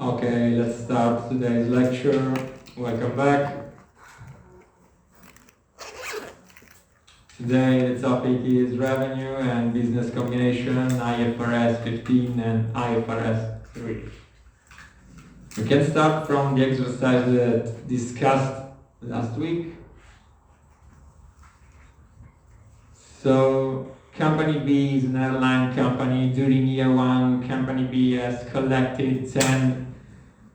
Okay, let's start today's lecture. Welcome back. Today the topic is revenue and business combination, IFRS 15 and IFRS 3. We can start from the exercise that discussed last week. So, Company B is an airline company. During year one, Company B has collected 10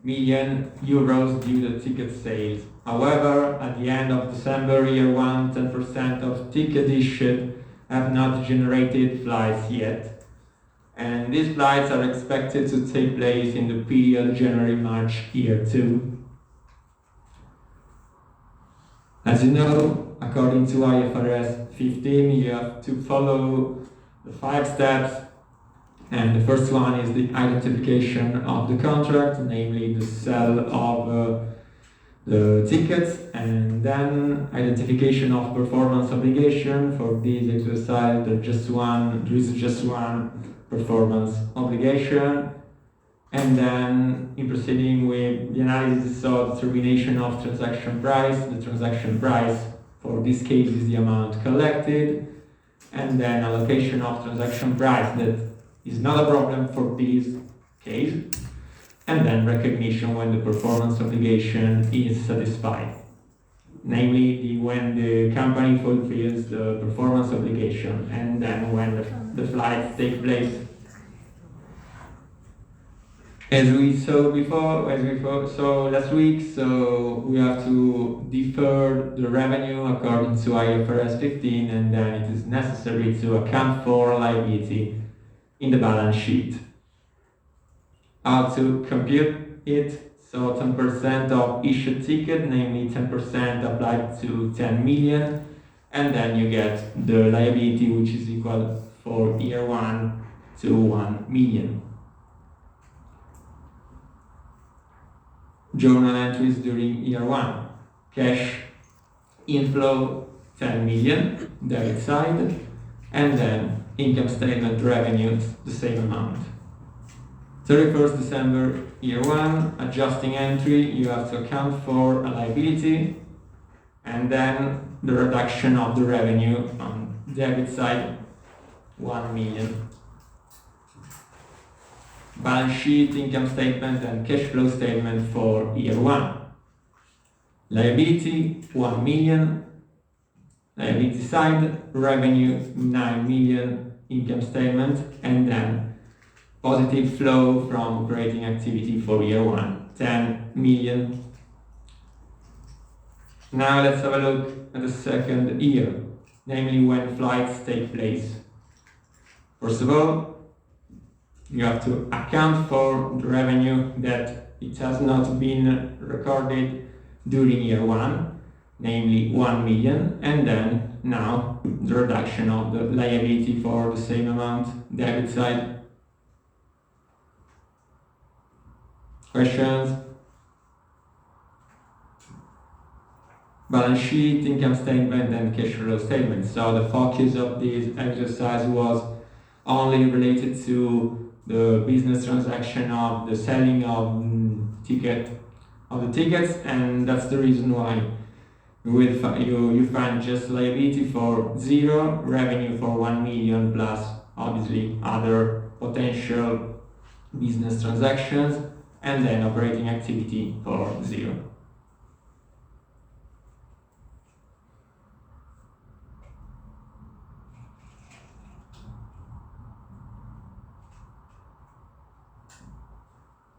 million euros due to ticket sales. However, at the end of December year one, 10% of tickets issued have not generated flights yet. And these flights are expected to take place in the period January-March year 2. As you know, according to IFRS 15, you have to follow the 5 steps. And the first one is the identification of the contract, namely the sale of the tickets, and then identification of performance obligation. For this exercise, there is just one performance obligation. And then in proceeding with the analysis of determination of transaction price, the transaction price for this case is the amount collected, and then allocation of transaction price that is not a problem for this case, and then recognition when the performance obligation is satisfied, namely when the company fulfills the performance obligation, and then when the flights take place. As we saw last week, so we have to defer the revenue according to IFRS 15, and then it is necessary to account for liability in the balance sheet. How to compute it? So 10% of issued ticket, namely 10% applied to 10 million, and then you get the liability, which is equal for year 1 to 1 million. Journal entries during year 1. Cash inflow 10 million, debit side, and then income statement revenues, the same amount. 31st December year 1, adjusting entry, you have to account for a liability, and then the reduction of the revenue on debit side, 1 million. Balance sheet, income statement, and cash flow statement for year 1. Liability, 1 million. Liability side, revenue, 9 million, income statement, and then positive flow from operating activity for year 1, 10 million. Now let's have a look at the second year, namely when flights take place. First of all, you have to account for the revenue that it has not been recorded during year 1, namely 1 million, and then now the reduction of the liability for the same amount, debit side. Questions? Balance sheet, income statement, and cash flow statement. So the focus of this exercise was only related to the business transaction of the selling of the tickets, and that's the reason why you find just liability for 0, revenue for 1 million, plus obviously other potential business transactions, and then operating activity for 0.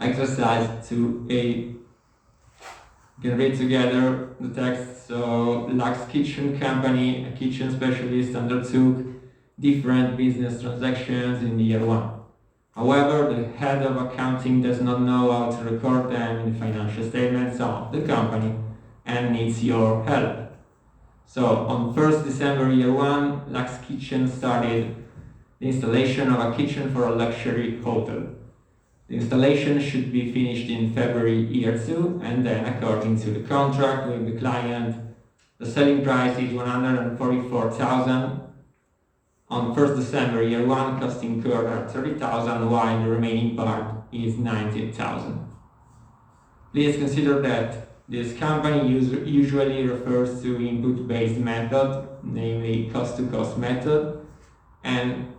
Exercise 2A. You can read together the text. So, Lux Kitchen Company, a kitchen specialist, undertook different business transactions in the year 1. However, the head of accounting does not know how to record them in the financial statements of the company and needs your help. So, on 1st December year 1, Lux Kitchen started the installation of a kitchen for a luxury hotel. The installation should be finished in February year 2, and then according to the contract with the client, the selling price is 144,000. On 1st December year 1, cost incurred are 30,000, while the remaining part is 90,000. Please consider that this company usually refers to input-based method, namely cost-to-cost method, and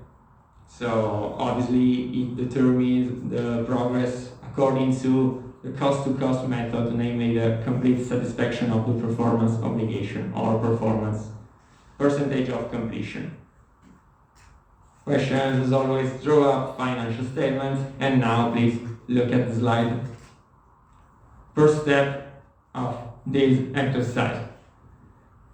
so obviously it determines the progress according to the cost-to-cost method, namely the complete satisfaction of the performance obligation or performance percentage of completion. Questions, as always, draw up financial statements, and now please look at the slide. First step of this exercise.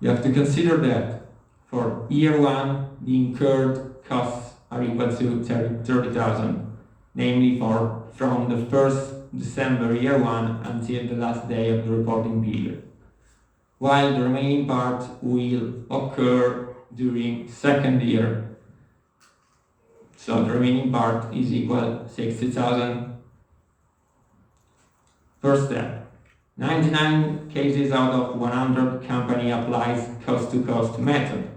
You have to consider that for year 1, the incurred costs are equal to 30,000, namely from the 1st December year 1 until the last day of the reporting period, while the remaining part will occur during second year. So the remaining part is equal 60,000. First step. 99 cases out of 100 company applies cost-to-cost method.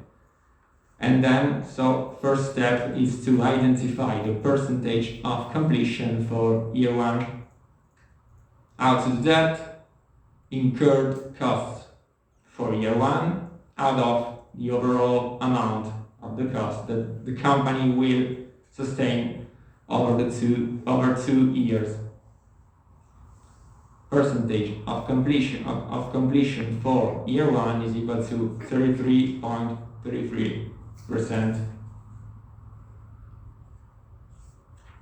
And then, so first step is to identify the percentage of completion for year 1. How to do that? Incurred costs for year 1 out of the overall amount of the cost that the company will sustain over 2 years. Percentage of completion for year 1 is equal to 33.33%.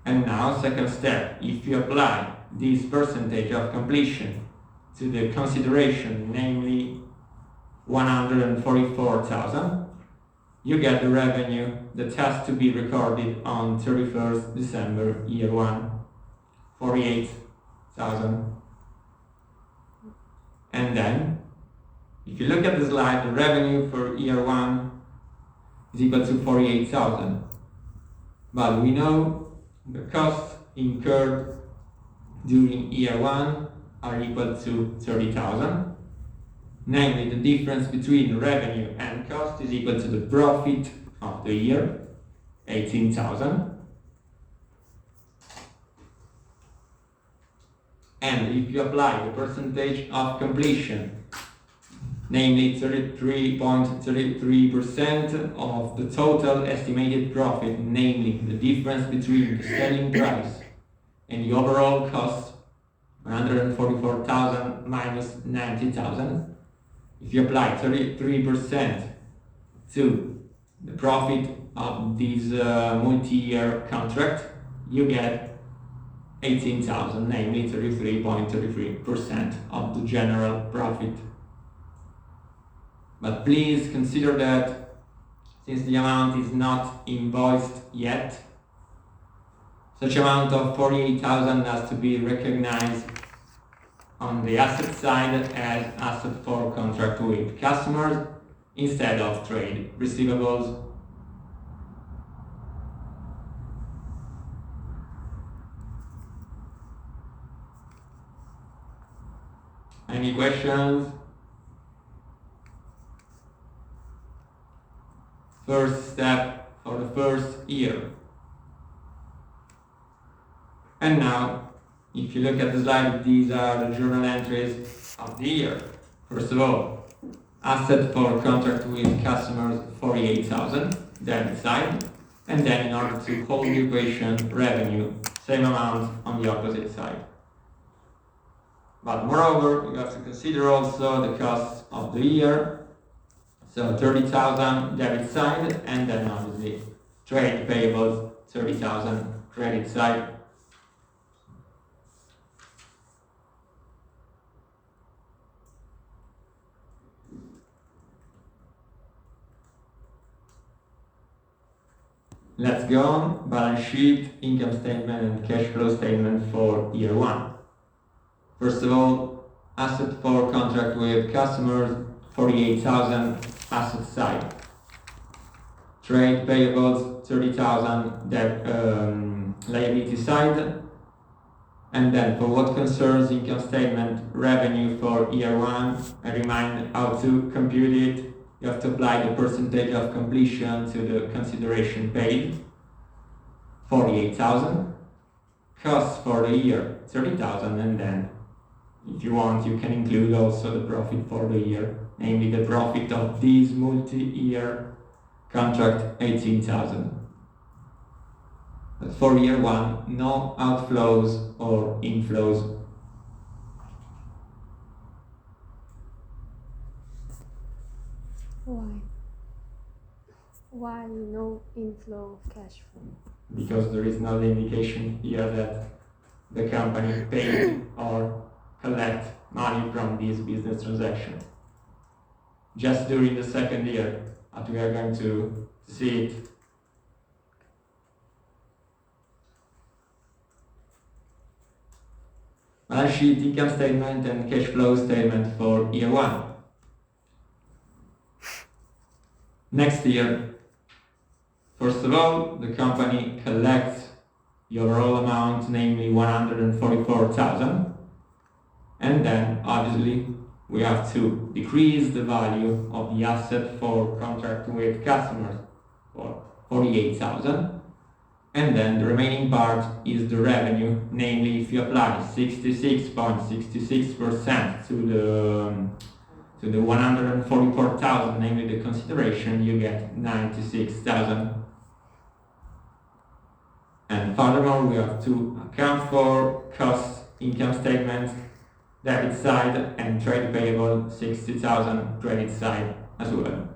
And now, second step, if you apply this percentage of completion to the consideration, namely 144,000, you get the revenue that has to be recorded on 31st December year 1, 48,000. And then, if you look at the slide, the revenue for year 1 is equal to 48,000. But we know the costs incurred during year 1 are equal to 30,000. Namely, the difference between revenue and cost is equal to the profit of the year, 18,000. And if you apply the percentage of completion, namely 33.33% of the total estimated profit, namely the difference between the selling price and the overall cost, 144,000 minus 90,000, if you apply 33% to the profit of this multi-year contract, you get 18,000, namely 33.33% of the general profit. But please consider that since the amount is not invoiced yet, such amount of 48,000 has to be recognized on the asset side as asset for contract with customers instead of trade receivables. Any questions? First step for the first year. And now, if you look at the slide, these are the journal entries of the year. First of all, asset for contract with customers 48,000, debit side, and then in order to hold the equation, revenue, same amount on the opposite side. But moreover, you have to consider also the costs of the year, so 30,000 debit side, and then obviously trade payables 30,000 credit side. Let's go on. Balance sheet, income statement, and cash flow statement for year one. First of all, asset for contract with customers, 48,000 asset side. Trade payables, 30,000 debt liability side. And then for what concerns income statement, revenue for year one, I remind how to compute it. You have to apply the percentage of completion to the consideration paid, 48,000. Costs for the year, 30,000, and then if you want, you can include also the profit for the year, namely the profit of this multi-year contract, 18,000. But for year one, no outflows or inflows. Why no inflow of cash flow? Because there is no indication here that the company paid or collect money from this business transaction. Just during the second year, that we are going to see it. Balance sheet, income statement, and cash flow statement for year one. Next year, first of all, the company collects the overall amount, namely 144,000, and then obviously we have to decrease the value of the asset for contract with customers for 48,000, and then the remaining part is the revenue, namely if you apply 66.66% to the 144,000, namely the consideration, you get 96,000. And furthermore, we have to account for costs, income statement, debit side, and trade payable, 60,000 credit side as well.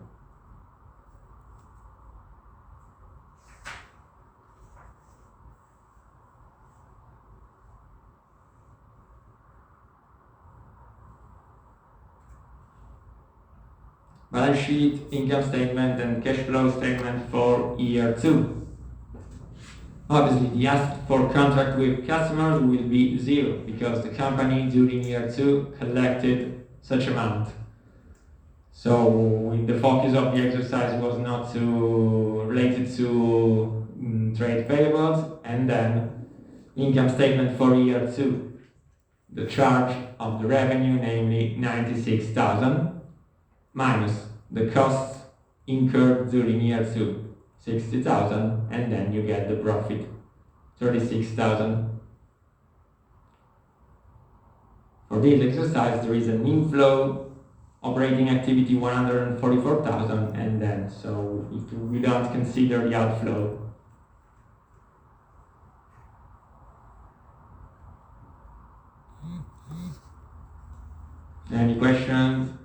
Balance sheet, income statement, and cash flow statement for year two. Obviously, the asset for contract with customers will be zero because the company during year two collected such amount. So the focus of the exercise was not related to trade payables, and then income statement for year two. The charge of the revenue, namely 96,000, minus the costs incurred during year two, 60,000, and then you get the profit, 36,000. For this exercise, there is an inflow, operating activity 144,000, and then so if we don't consider the outflow. Any questions?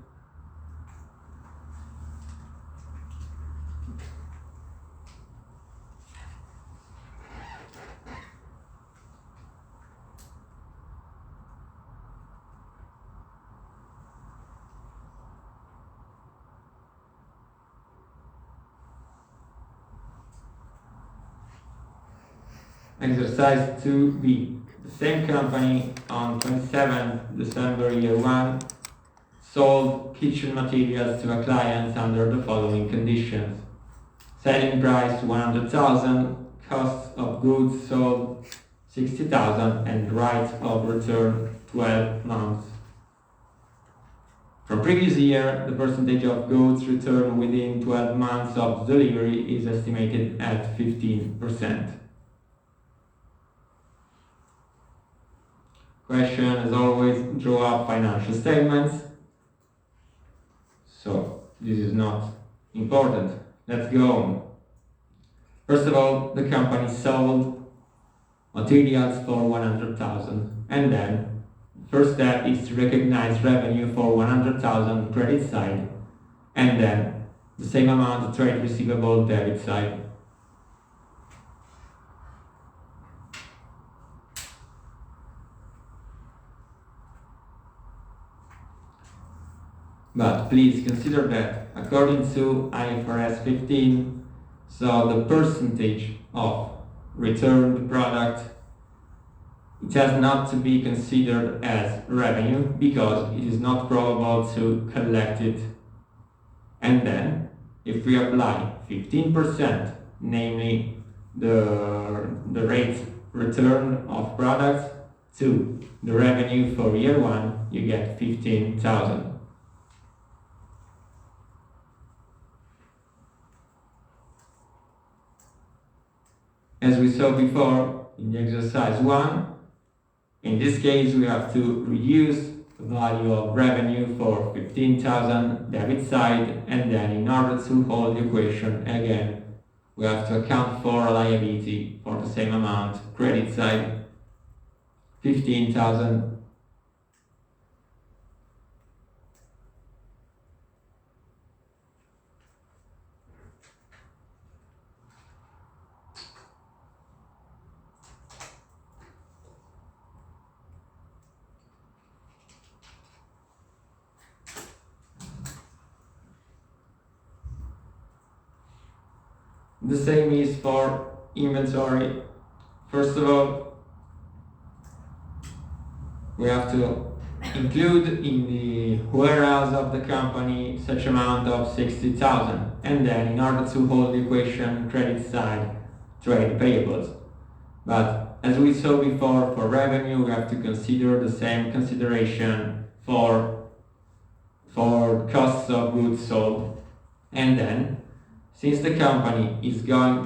Exercise 2B. The same company on 27 December year 1 sold kitchen materials to a client under the following conditions. Selling price 100,000, cost of goods sold 60,000, and right of return 12 months. From previous year, the percentage of goods returned within 12 months of delivery is estimated at 15%. Question, as always, draw up financial statements. So, this is not important. Let's go on. First of all, the company sold materials for 100,000, and then first step is to recognize revenue for 100,000 credit side, and then the same amount of trade receivable debit side. But please consider that according to IFRS 15, so the percentage of returned product, it has not to be considered as revenue because it is not probable to collect it. And then, if we apply 15%, namely the rate return of products to the revenue for year one, you get 15,000. As we saw before in the exercise 1, in this case we have to reduce the value of revenue for 15,000 debit side, and then in order to hold the equation again we have to account for a liability for the same amount credit side, 15,000. The same is for inventory. First of all, we have to include in the warehouse of the company such amount of 60,000, and then in order to hold the equation credit side, trade payables. But as we saw before, for revenue we have to consider the same consideration for costs of goods sold, and then since the company is going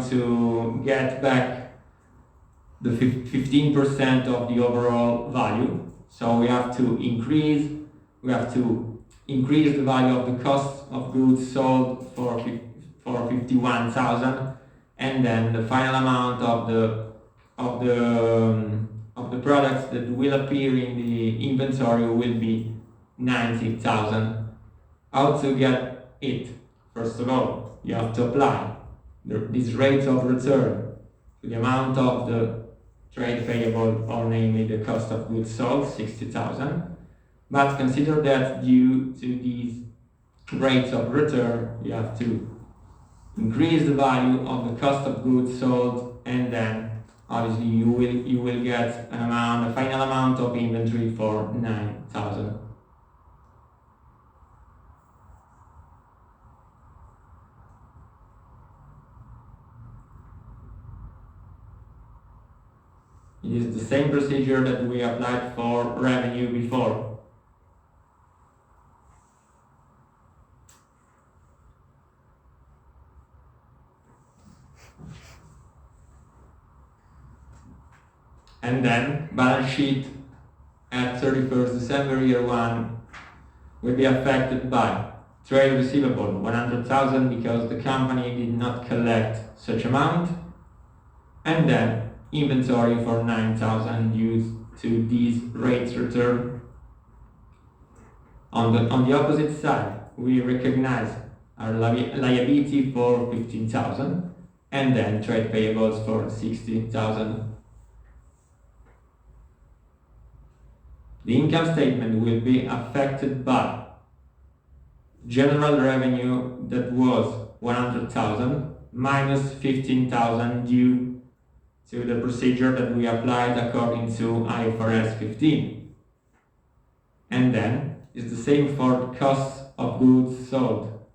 to get back the 15% of the overall value, so we have to increase the value of the cost of goods sold for 51,000, and then the final amount of the products that will appear in the inventory will be 90,000. How to get it? First of all, you have to apply this rate of return to the amount of the trade payable, or namely the cost of goods sold, 60,000. But consider that due to these rates of return, you have to increase the value of the cost of goods sold, and then obviously you will get a final amount of inventory for 9,000. It is the same procedure that we applied for revenue before. And then balance sheet at 31st December year 1 will be affected by trade receivable 100,000 because the company did not collect such amount, and then inventory for 9,000 due to these rates return. On the opposite side, we recognize our liability for 15,000, and then trade payables for 60,000. The income statement will be affected by general revenue that was 100,000 minus 15,000 due to the procedure that we applied according to IFRS 15. And then it's the same for costs of goods sold.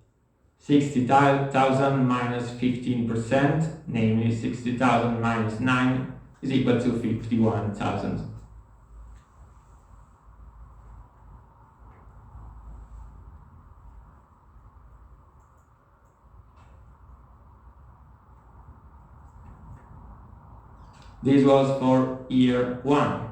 60,000 minus 15%, namely 60,000 minus 9 is equal to 51,000. This was for year 1.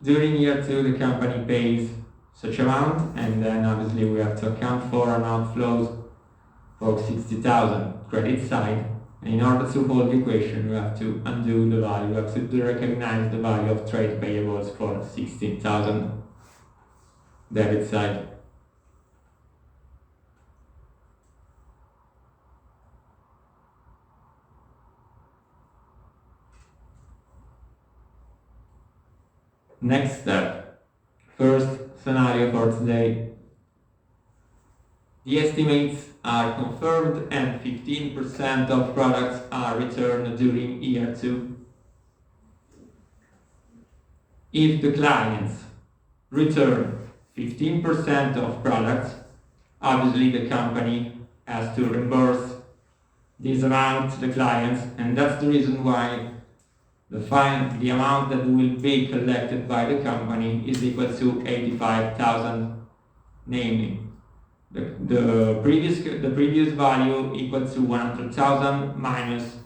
During year 2, the company pays such amount, and then obviously we have to account for an outflows for 60,000 credit side. And in order to hold the equation, we have to undo the value, we have to recognize the value of trade payables for 16,000 debit side. Next step, first scenario for today. The estimates are confirmed and 15% of products are returned during year 2. If the clients return 15% of products, obviously the company has to reimburse this amount to the clients, and that's the reason why the amount that will be collected by the company is equal to 85,000, namely the previous value equal to 100,000 minus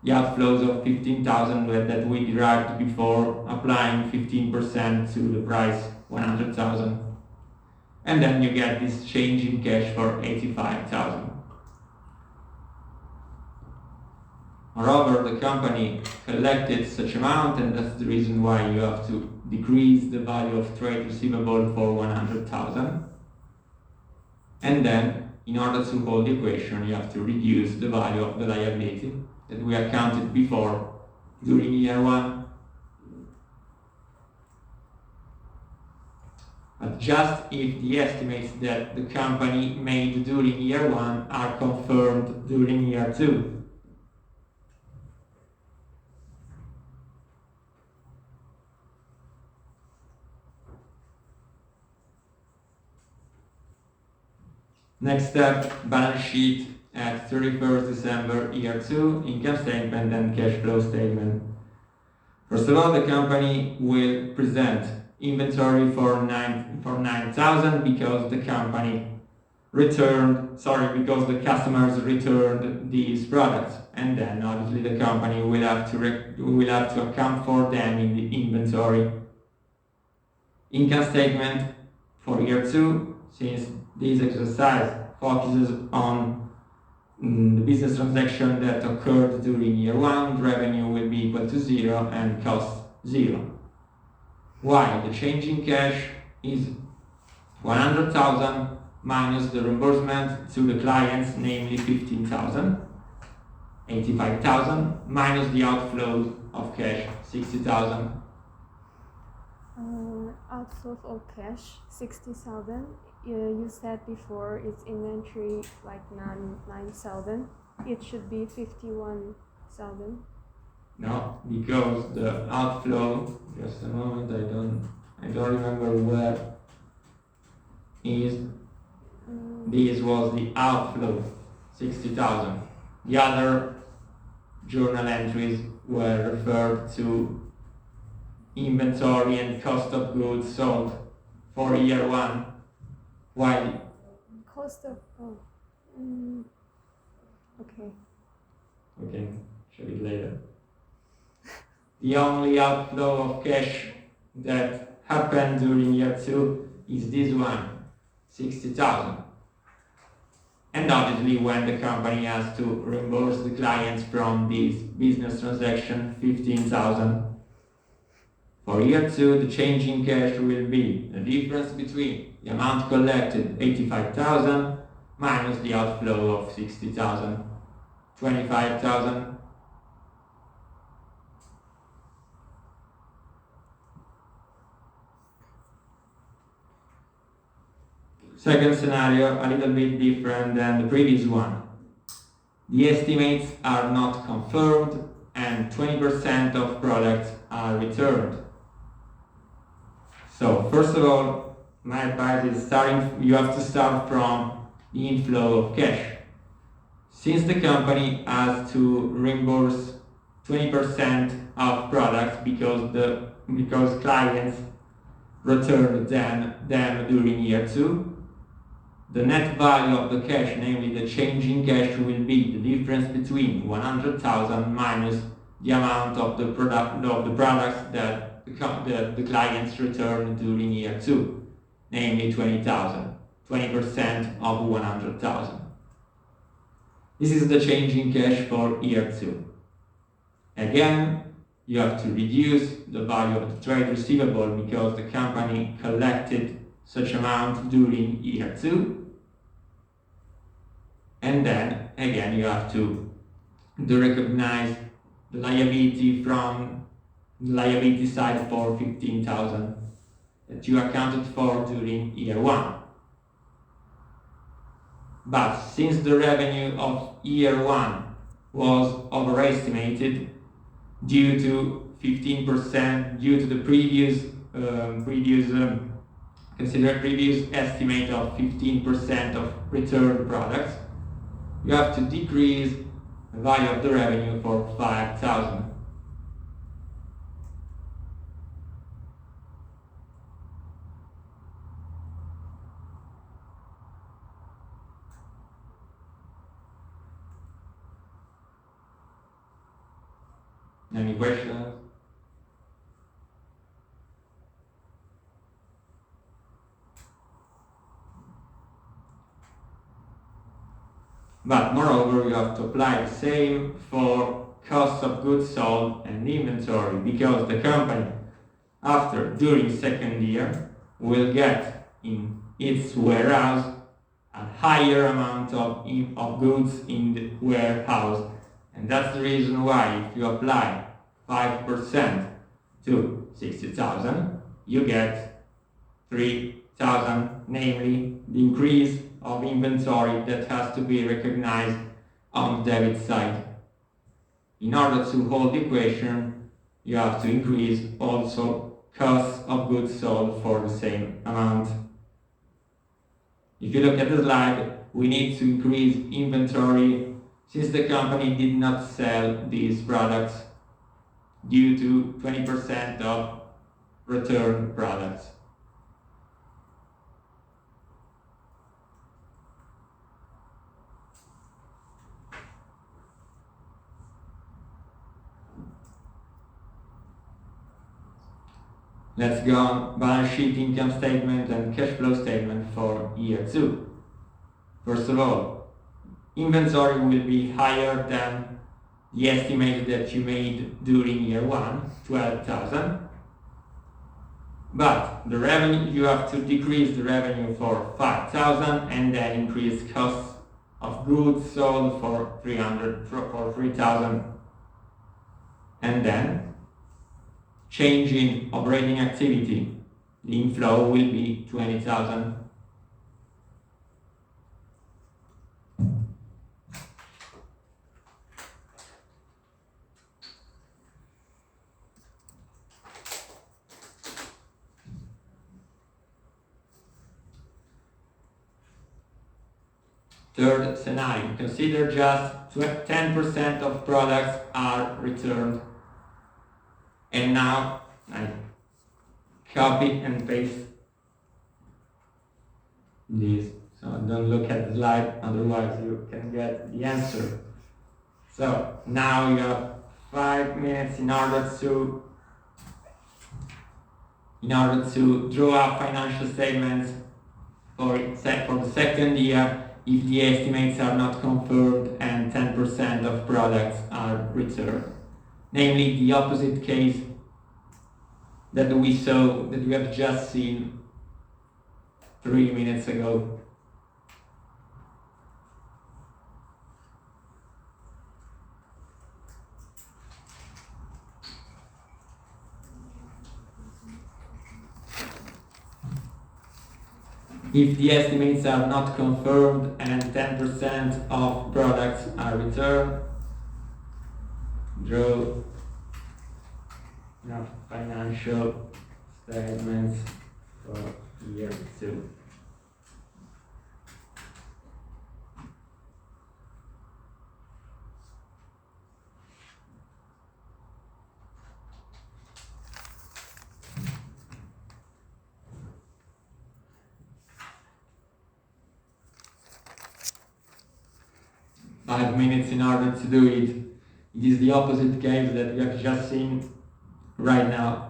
the outflows of 15,000 that we derived before applying 15% to the price 100,000, and then you get this change in cash for 85,000. Moreover, the company collected such amount, and that's the reason why you have to decrease the value of trade receivable for 100,000. And then, in order to hold the equation, you have to reduce the value of the liability that we accounted before during year 1. But just if the estimates that the company made during year 1 are confirmed during year 2. Next step, balance sheet at 31st December year 2, income statement and cash flow statement. First of all, the company will present inventory for 9,000 because the customers returned these products, and then obviously the company will have to account for them in the inventory. Income statement for year 2, since this exercise focuses on the business transaction that occurred during year 1, revenue will be equal to 0 and cost 0. Why? The change in cash is 100,000 minus the reimbursement to the clients, namely 15,000, 85,000, minus the outflow of cash, 60,000. Outflow of cash, 60,000. You said before it's inventory like 9,000. It should be 51,000. No, because the outflow, just a moment, I don't remember where is. This was the outflow, 60,000. The other journal entries were referred to inventory and cost of goods sold for year 1. Why? Cost of okay. Okay, show it later. The only outflow of cash that happened during year 2 is this one, 60,000. And obviously when the company has to reimburse the clients from this business transaction, 15,000. For year 2, the change in cash will be the difference between the amount collected, 85,000, minus the outflow of 60,000, 25,000. Second scenario, a little bit different than the previous one. The estimates are not confirmed and 20% of products are returned. So first of all, my advice is you have to start from the inflow of cash. Since the company has to reimburse 20% of products because clients returned them during year 2, the net value of the cash, namely the change in cash, will be the difference between 100,000 minus the amount of the products that the clients return during year 2, namely 20,000, 20% of 100,000. This is the change in cash for year 2. Again, you have to reduce the value of the trade receivable because the company collected such amount during year 2. And then again you have to recognize the liability from the liability side for 15,000 that you accounted for during year 1. But since the revenue of year 1 was overestimated due to 15%, due to the previous estimate of 15% of returned products, you have to decrease the value of the revenue for 5,000. Any questions? But moreover, you have to apply the same for cost of goods sold and inventory, because the company, during second year, will get in its warehouse a higher amount of goods in the warehouse. And that's the reason why if you apply 5% to 60,000, you get 3,000, namely the increase of inventory that has to be recognized on the debit side. In order to hold the equation, you have to increase also costs of goods sold for the same amount. If you look at the slide, we need to increase inventory since the company did not sell these products due to 20% of returned products. Let's go on balance sheet, income statement and cash flow statement for year 2. First of all, inventory will be higher than the estimate that you made during year 1, 12,000. But the revenue, you have to decrease the revenue for 5,000 and then increase costs of goods sold for 3,000. And then change in operating activity, the inflow will be 20,000. Third scenario, consider just 10% of products are returned. And now I copy and paste this. So don't look at the slide, otherwise you can get the answer. So now you have 5 minutes in order to draw up financial statements for the second year if the estimates are not confirmed and 10% of products are returned. Namely, the opposite case that we have just seen 3 minutes ago. If the estimates are not confirmed and 10% of products are returned, draw financial statements for year 2. 5 minutes in order to do it. It is the opposite case that we have just seen right now.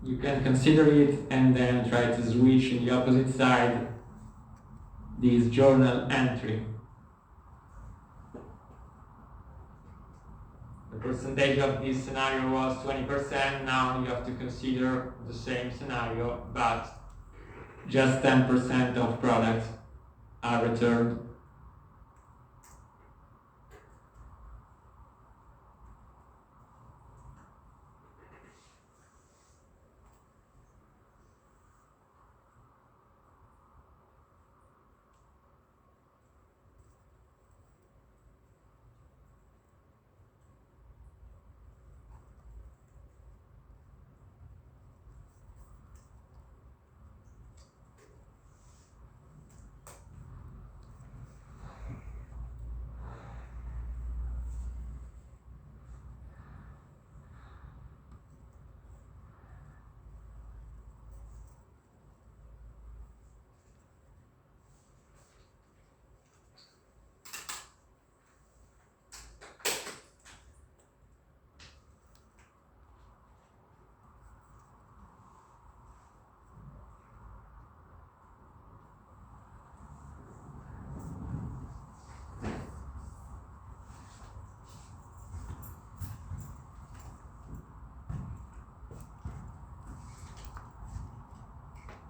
You can consider it and then try to switch in the opposite side this journal entry. The percentage of this scenario was 20%. Now you have to consider the same scenario, but just 10% of products are returned.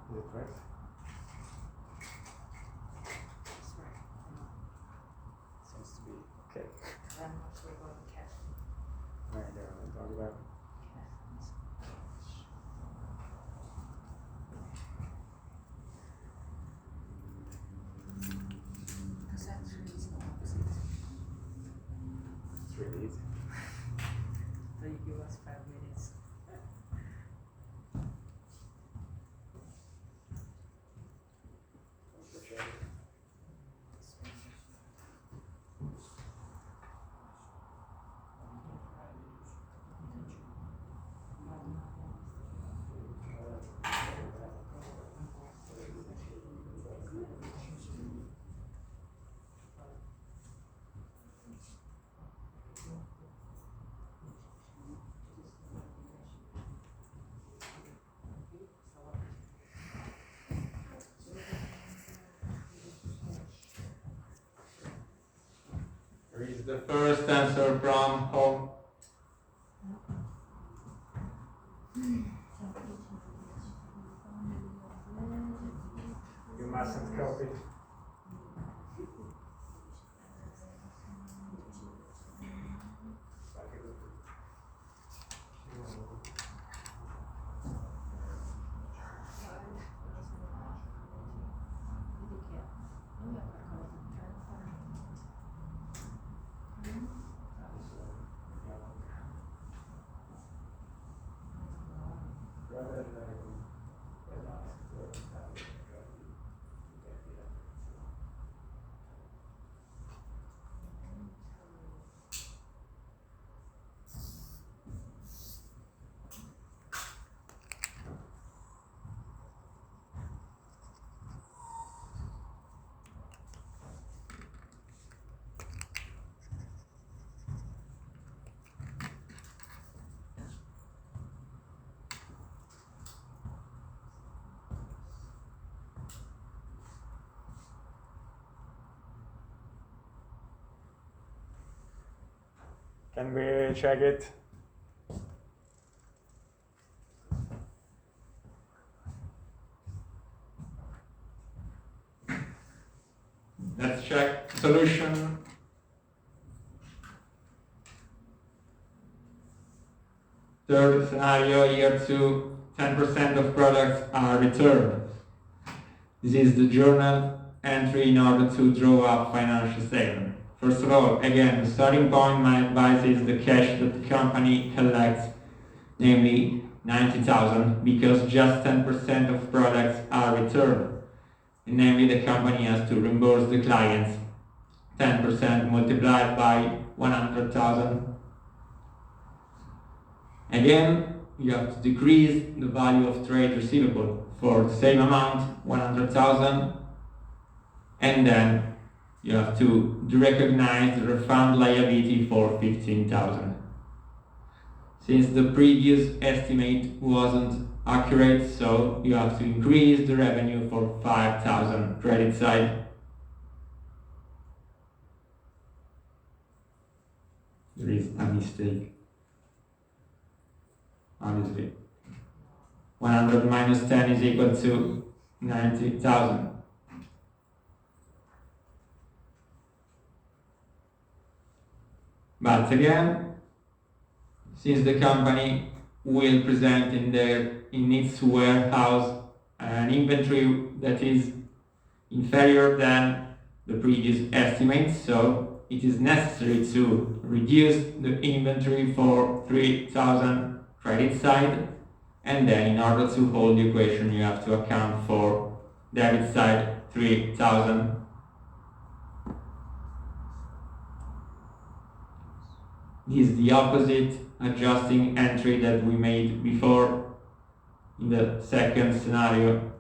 Is it correct? Seems to be okay. I'm not sure about the cat. Right there, we'll talk about. Because actually it's the opposite. It's really easy. So you give us 5 minutes. Here is the first answer from home. You mustn't copy. Can we check it? Let's check solution. Third scenario, year 2, 10% of products are returned. This is the journal entry in order to draw up financial statement. First of all, again, the starting point, my advice is the cash that the company collects namely 90,000, because just 10% of products are returned. And namely, the company has to reimburse the clients 10% multiplied by 100,000. Again, you have to decrease the value of trade receivable for the same amount, 100,000, and then you have to recognize the refund liability for 15,000. Since the previous estimate wasn't accurate, so you have to increase the revenue for 5,000 credit side. There is a mistake. Obviously. 100 minus 10 is equal to 90,000. But again, since the company will present in its warehouse an inventory that is inferior than the previous estimate, so it is necessary to reduce the inventory for 3,000 credit side, and then in order to hold the equation you have to account for debit side 3,000. This is the opposite adjusting entry that we made before in the second scenario.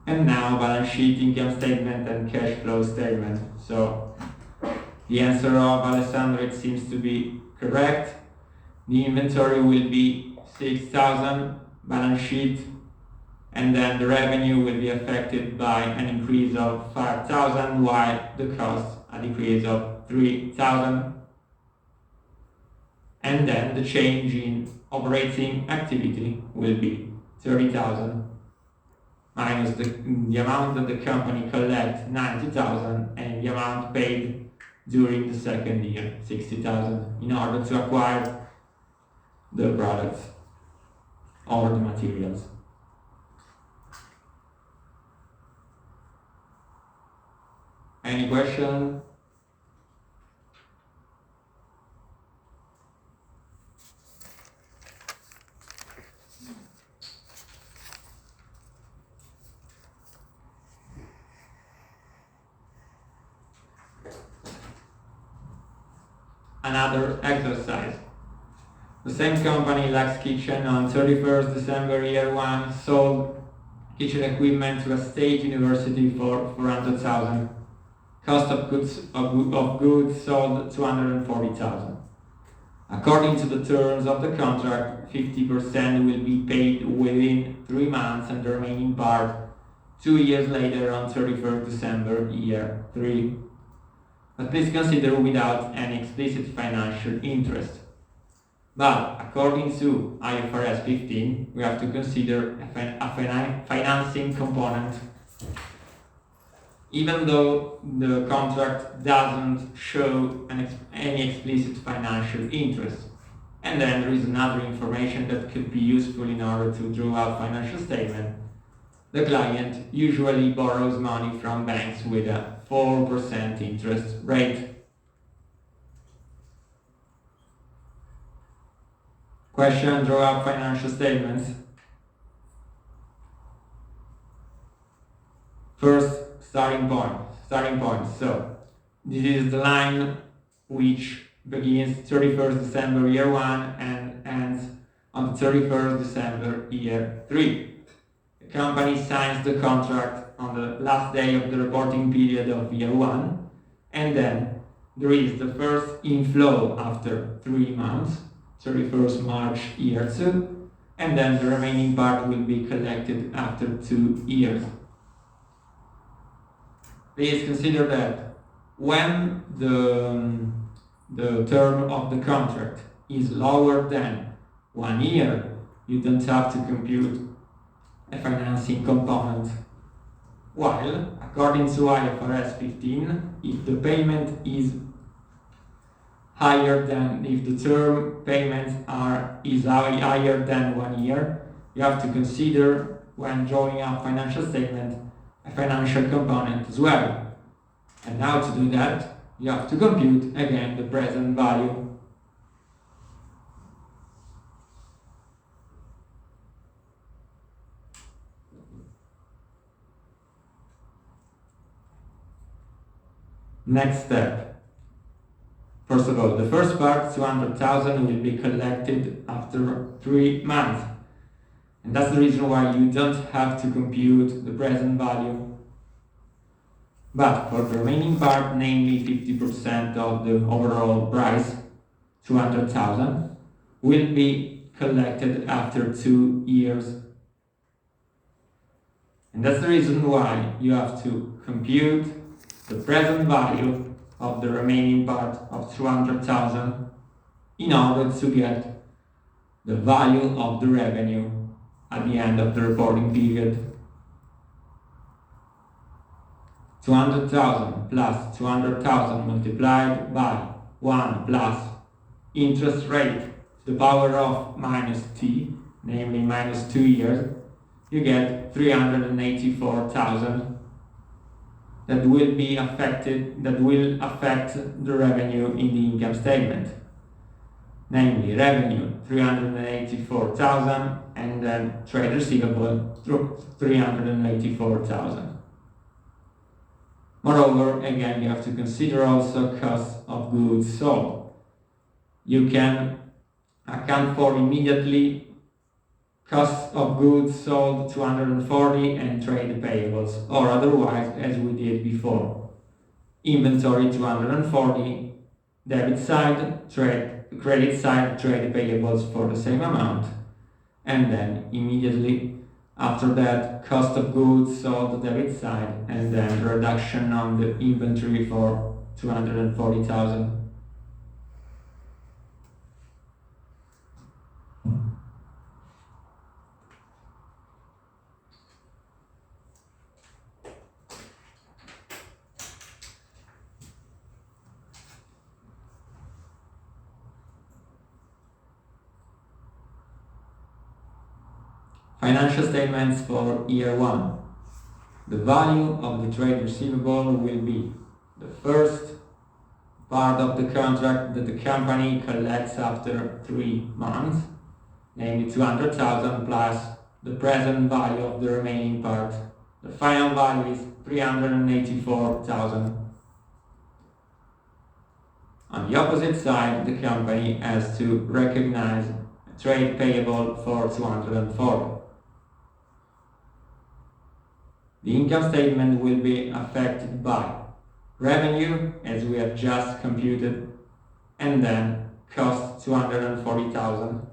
And now balance sheet, income statement and cash flow statement. So the answer of Alessandro, it seems to be correct. The inventory will be 6,000 balance sheet, and then the revenue will be affected by an increase of 5,000 while the cost a decrease of 3,000. And then the change in operating activity will be 30,000 minus the amount that the company collects, 90,000, and the amount paid during the second year, 60,000, in order to acquire the products or the materials. Any question? Another exercise. The same company, Lux Kitchen, on 31st December year 1 sold kitchen equipment to a state university for 400,000. Cost of goods sold 240,000. According to the terms of the contract, 50% will be paid within 3 months and the remaining part 2 years later on 31st December year 3. But please consider without any explicit financial interest. But according to IFRS 15, we have to consider a financing component, even though the contract doesn't show any explicit financial interest. And then there is another information that could be useful in order to draw out financial statement. The client usually borrows money from banks with a 4% interest rate. Question, draw up financial statements. First, starting point. So, this is the line which begins 31st December year 1 and ends on the 31st December year 3. The company signs the contract on the last day of the reporting period of year 1, and then there is the first inflow after 3 months, 31st March year 2, and then the remaining part will be collected after 2 years. Please consider that when the term of the contract is lower than 1 year, you don't have to compute a financing component. While, according to IFRS 15, if the payment is higher than, if the term payments is higher than 1 year, you have to consider when drawing up financial statement a financial component as well. And now to do that, you have to compute again the present value. Next step. First of all, the first part, 200,000, will be collected after 3 months. And that's the reason why you don't have to compute the present value. But for the remaining part, namely 50% of the overall price, 200,000, will be collected after 2 years. And that's the reason why you have to compute the present value of the remaining part of 200,000 in order to get the value of the revenue at the end of the reporting period. 200,000 plus 200,000 multiplied by 1 plus interest rate to the power of minus t, namely minus 2 years, you get 384,000 that will affect the revenue in the income statement. Namely, revenue 384,000 and then trade receivable 384,000. Moreover, again, you have to consider also cost of goods sold. You can account for immediately cost of goods sold 240 and trade payables, or otherwise as we did before. Inventory 240, debit side, credit side, trade payables for the same amount, and then immediately after that cost of goods sold debit side, and then reduction on the inventory for 240,000. Financial statements for year 1. The value of the trade receivable will be the first part of the contract that the company collects after 3 months, namely 200,000 plus the present value of the remaining part. The final value is 384,000. On the opposite side, the company has to recognize a trade payable for 240. The income statement will be affected by revenue, as we have just computed, and then cost 240,000.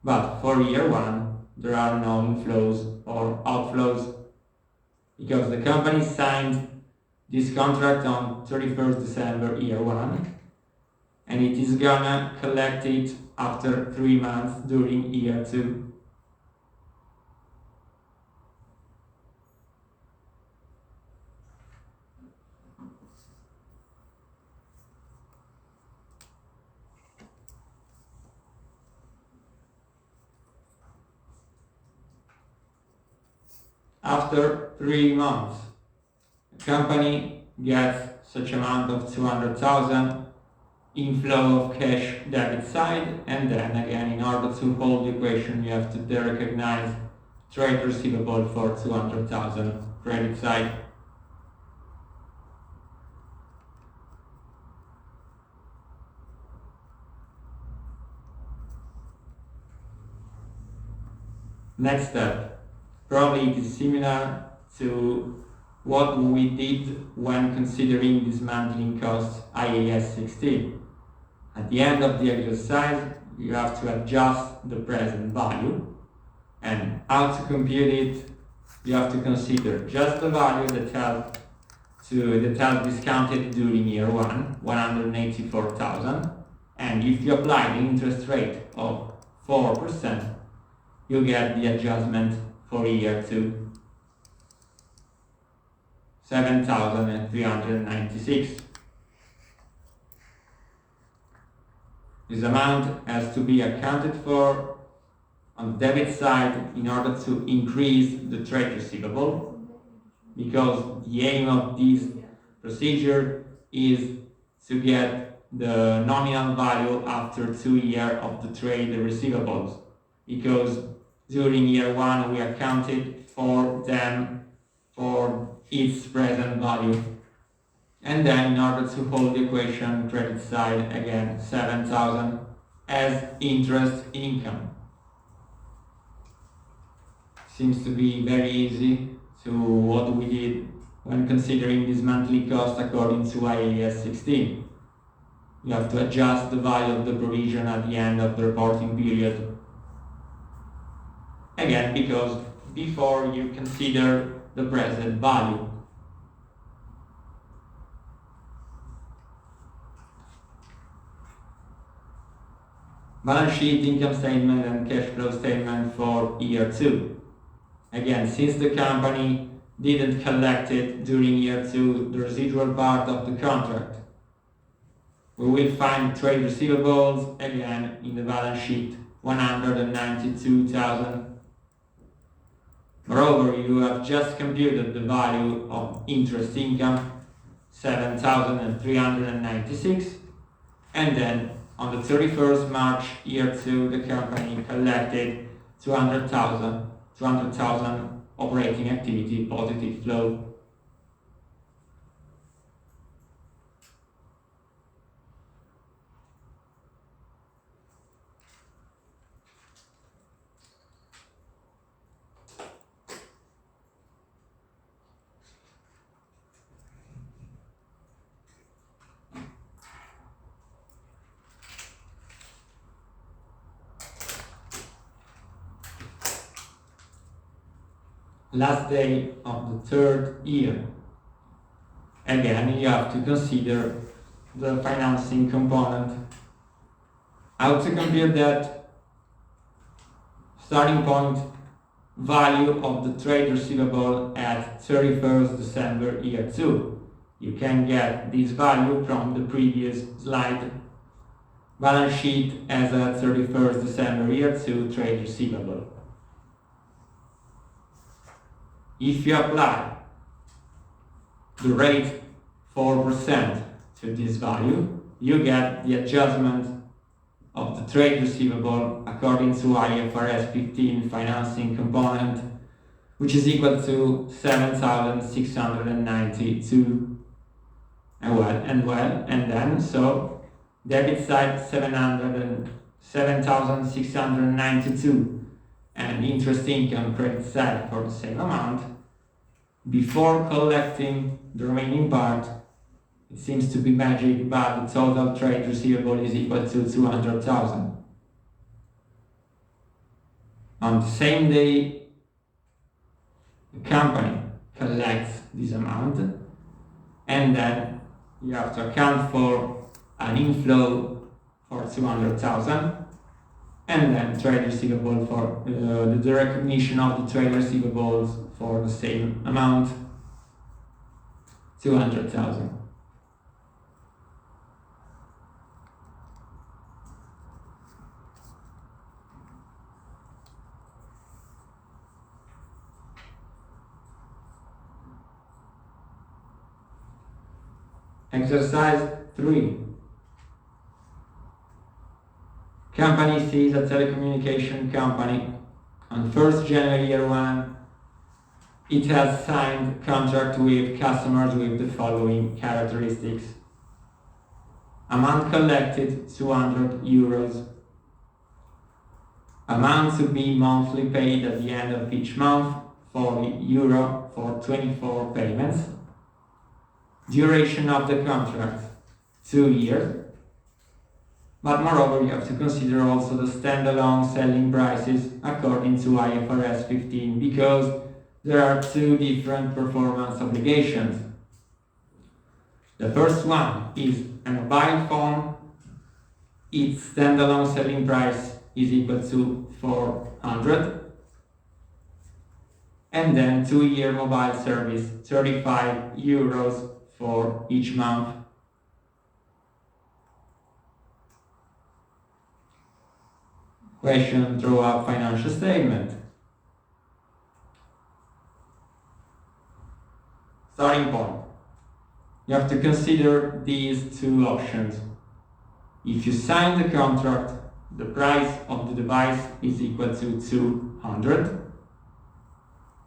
But for year 1, there are no inflows or outflows, because the company signed this contract on 31st December year 1, and it is gonna collect it after 3 months during year 2. After 3 months, the company gets such amount of 200,000 inflow of cash debit side, and then again, in order to hold the equation, you have to recognize trade receivable for 200,000 credit side. Next step. Probably it is similar to what we did when considering dismantling costs IAS 16. At the end of the exercise, you have to adjust the present value, and how to compute it, you have to consider just the value that has discounted during year 1, 184,000, and if you apply the interest rate of 4%, you get the adjustment for year 2, 7,396. This amount has to be accounted for on the debit side in order to increase the trade receivable, because the aim of this procedure is to get the nominal value after 2 years of the trade receivables, because during year 1 we accounted for them for its present value. And then in order to hold the equation credit side, again 7,000 as interest income. Seems to be very easy to what we did when considering this monthly cost according to IAS 16. You have to adjust the value of the provision at the end of the reporting period. Again, because before you consider the present value. Balance sheet, income statement and cash flow statement for year 2. Again, since the company didn't collect it during year 2, the residual part of the contract, we will find trade receivables again in the balance sheet, 192,000. Moreover, you have just computed the value of interest income, 7,396, and then on the 31st March year 2, the company collected 200,000 operating activity positive flow. Last day of the 3rd year. Again, you have to consider the financing component. How to compute that? Starting point, value of the trade receivable at 31st December year 2. You can get this value from the previous slide. Balance sheet as at 31st December year 2 trade receivable. If you apply the rate 4% to this value, you get the adjustment of the trade receivable according to IFRS 15 financing component, which is equal to 7,692. And then so debit side 7,692. And interest income credit side for the same amount. Before collecting the remaining part, it seems to be magic, but the total trade receivable is equal to 200,000. On the same day, the company collects this amount, and then you have to account for an inflow for 200,000. And then trade receivable for the recognition of the trade receivables for the same amount, 200,000. Exercise 3. Company sees a telecommunication company on 1st January year 1. It has signed contract with customers with the following characteristics. Amount collected 200 euros. Amount to be monthly paid at the end of each month, 40 euro for 24 payments. Duration of the contract 2 years. But moreover, you have to consider also the standalone selling prices according to IFRS 15, because there are 2 different performance obligations. The first one is a mobile phone. Its standalone selling price is equal to 400. And then 2-year mobile service, 35 euros for each month. Question, draw up financial statement. Starting point. you have to consider these two options. If you sign the contract, the price of the device is equal to 200,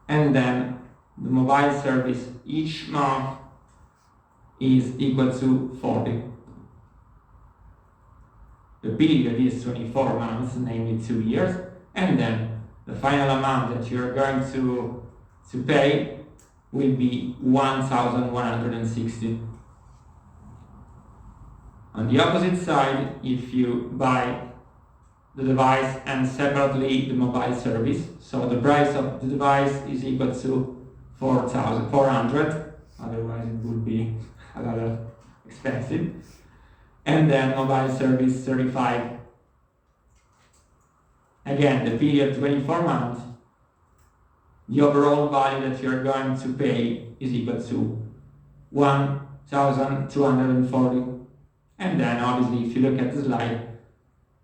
and then the mobile service each month is equal to 40. The period is 24 months, namely 2 years, and then the final amount that you are going to pay will be 1,160. On the opposite side, if you buy the device and separately the mobile service, so the price of the device is equal to 4,400, otherwise it would be a lot expensive, and then mobile service 35. Again, the period 24 months, the overall value that you're going to pay is equal to 1,240. And then obviously if you look at the slide,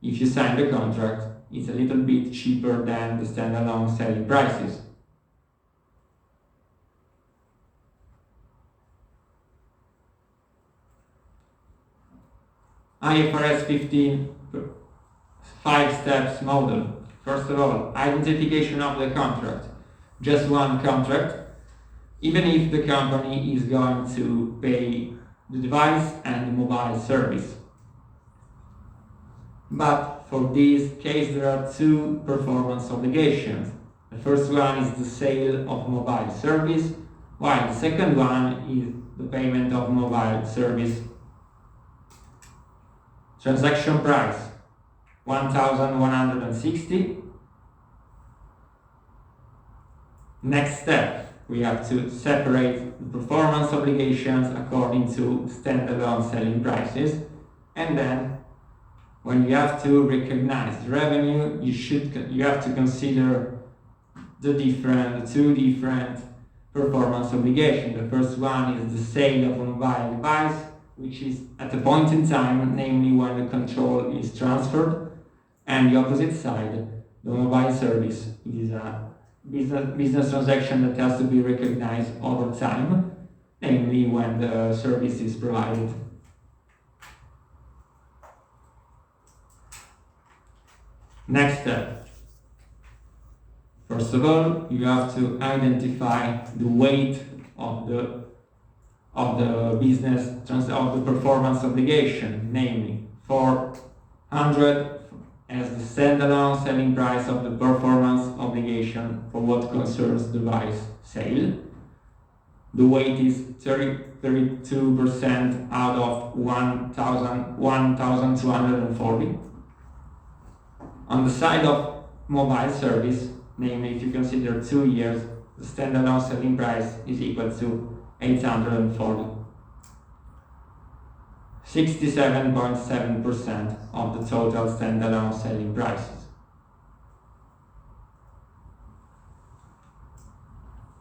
if you sign the contract, it's a little bit cheaper than the standalone selling prices. IFRS 15 5 steps model. First of all, identification of the contract. Just one contract, even if the company is going to pay the device and the mobile service. But for this case there are two performance obligations. The first one is the sale of mobile service, while the second one is the payment of mobile service. Transaction price 1,160. Next step, we have to separate the performance obligations according to standalone selling prices, and then when you have to recognize the revenue, you have to consider the two different performance obligations. The first one is the sale of a mobile device, which is at a point in time, namely when the control is transferred, and the opposite side, the mobile service, is a business transaction that has to be recognized over time, namely when the service is provided. Next step. First of all, you have to identify the weight of the performance obligation, namely 400 as the standalone selling price of the performance obligation for what concerns device sale. The weight is 32% out of 1,240. On the side of mobile service, namely if you consider 2 years, the standalone selling price is equal to 840. 67.7% of the total standalone selling prices.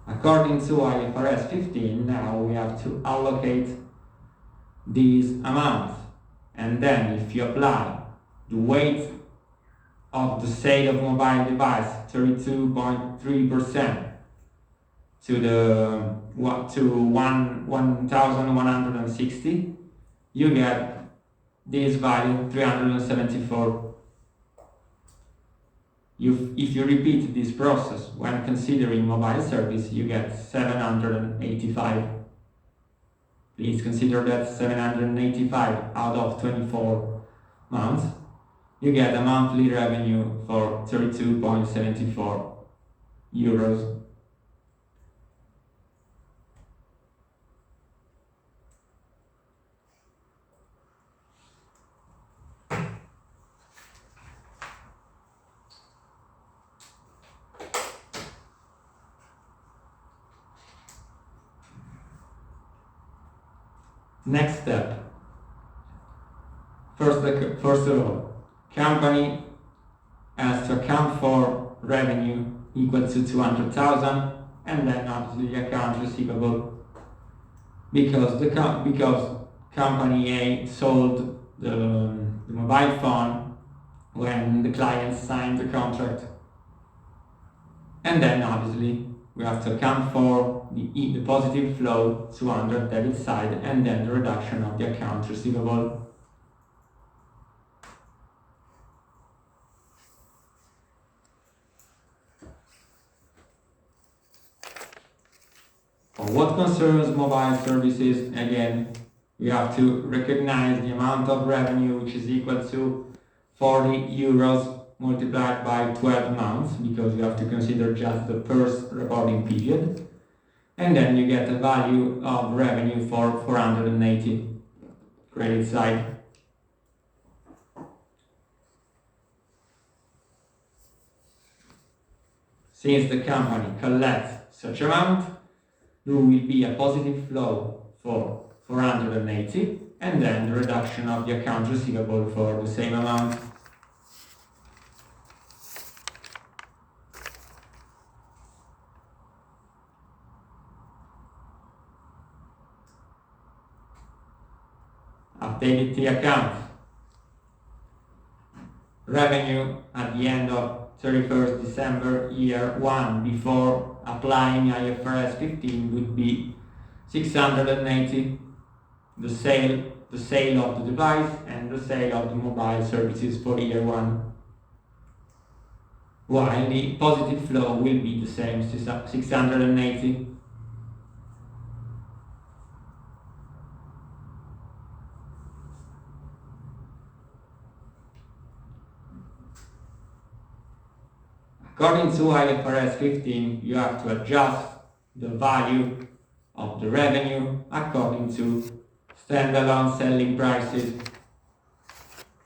According to IFRS 15, now we have to allocate these amounts, and then if you apply the weight of the sale of mobile device, 32.3%, to 1,160, you get this value 374. If you repeat this process when considering mobile service, you get 785. Please consider that 785 out of 24 months, you get a monthly revenue for 32.74 euros. Next step. First of all, company has to account for revenue equal to 200,000, and then obviously the account receivable because company A sold the mobile phone when the client signed the contract, and then obviously we have to account for the positive flow 200 debit side and then the reduction of the account receivable. For what concerns mobile services, again, we have to recognize the amount of revenue which is equal to 40 euros multiplied by 12 months, because you have to consider just the first reporting period. And then you get a value of revenue for 480 credit side. Since the company collects such amount, there will be a positive flow for 480 and then the reduction of the account receivable for the same amount. Updated the account. Revenue at the end of 31st December year 1 before applying IFRS 15 would be 680. The sale of the device and the sale of the mobile services for year 1. While the positive flow will be the same, 680. According to IFRS 15, you have to adjust the value of the revenue according to standalone selling prices.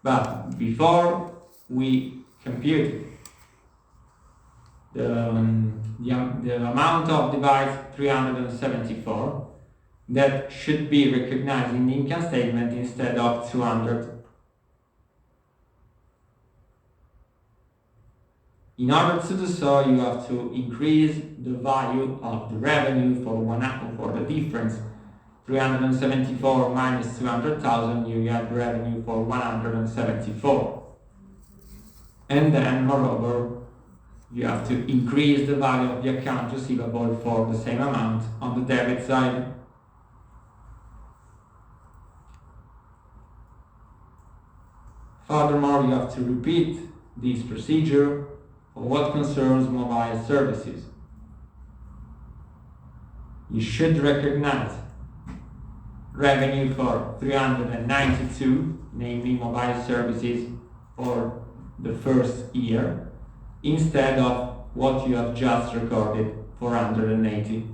But before we compute the amount of device 374, that should be recognized in the income statement instead of 200. In order to do so, you have to increase the value of the revenue for the difference. 374 minus 200,000, you get revenue for 174. And then, moreover, you have to increase the value of the account receivable for the same amount on the debit side. Furthermore, you have to repeat this procedure for what concerns mobile services. You should recognize revenue for 392, namely mobile services for the first year, instead of what you have just recorded, 480.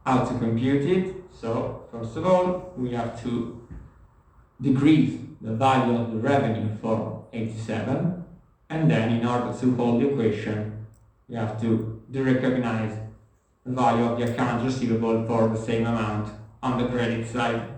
How to compute it? So, first of all, we have to decrease the value of the revenue for 87, and then in order to hold the equation, we have to derecognize the value of the account receivable for the same amount on the credit side.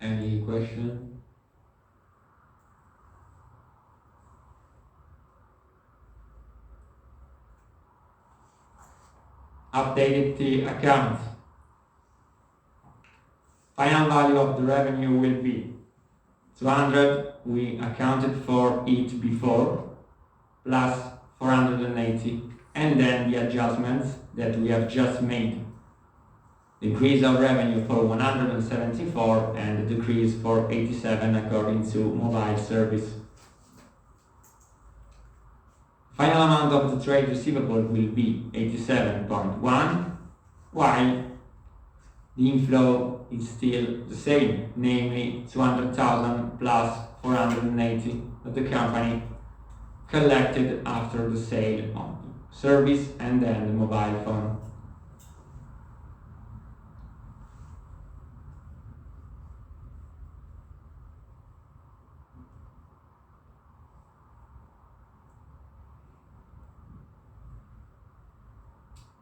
Any question? Updated the account. Final value of the revenue will be 200, we accounted for it before, plus 480, and then the adjustments that we have just made. Decrease of revenue for 174 and a decrease for 87 according to mobile service. Final amount of the trade receivable will be 87.1, while the inflow is still the same, namely 200,000 plus 480 that the company collected after the sale of the service and then the mobile phone.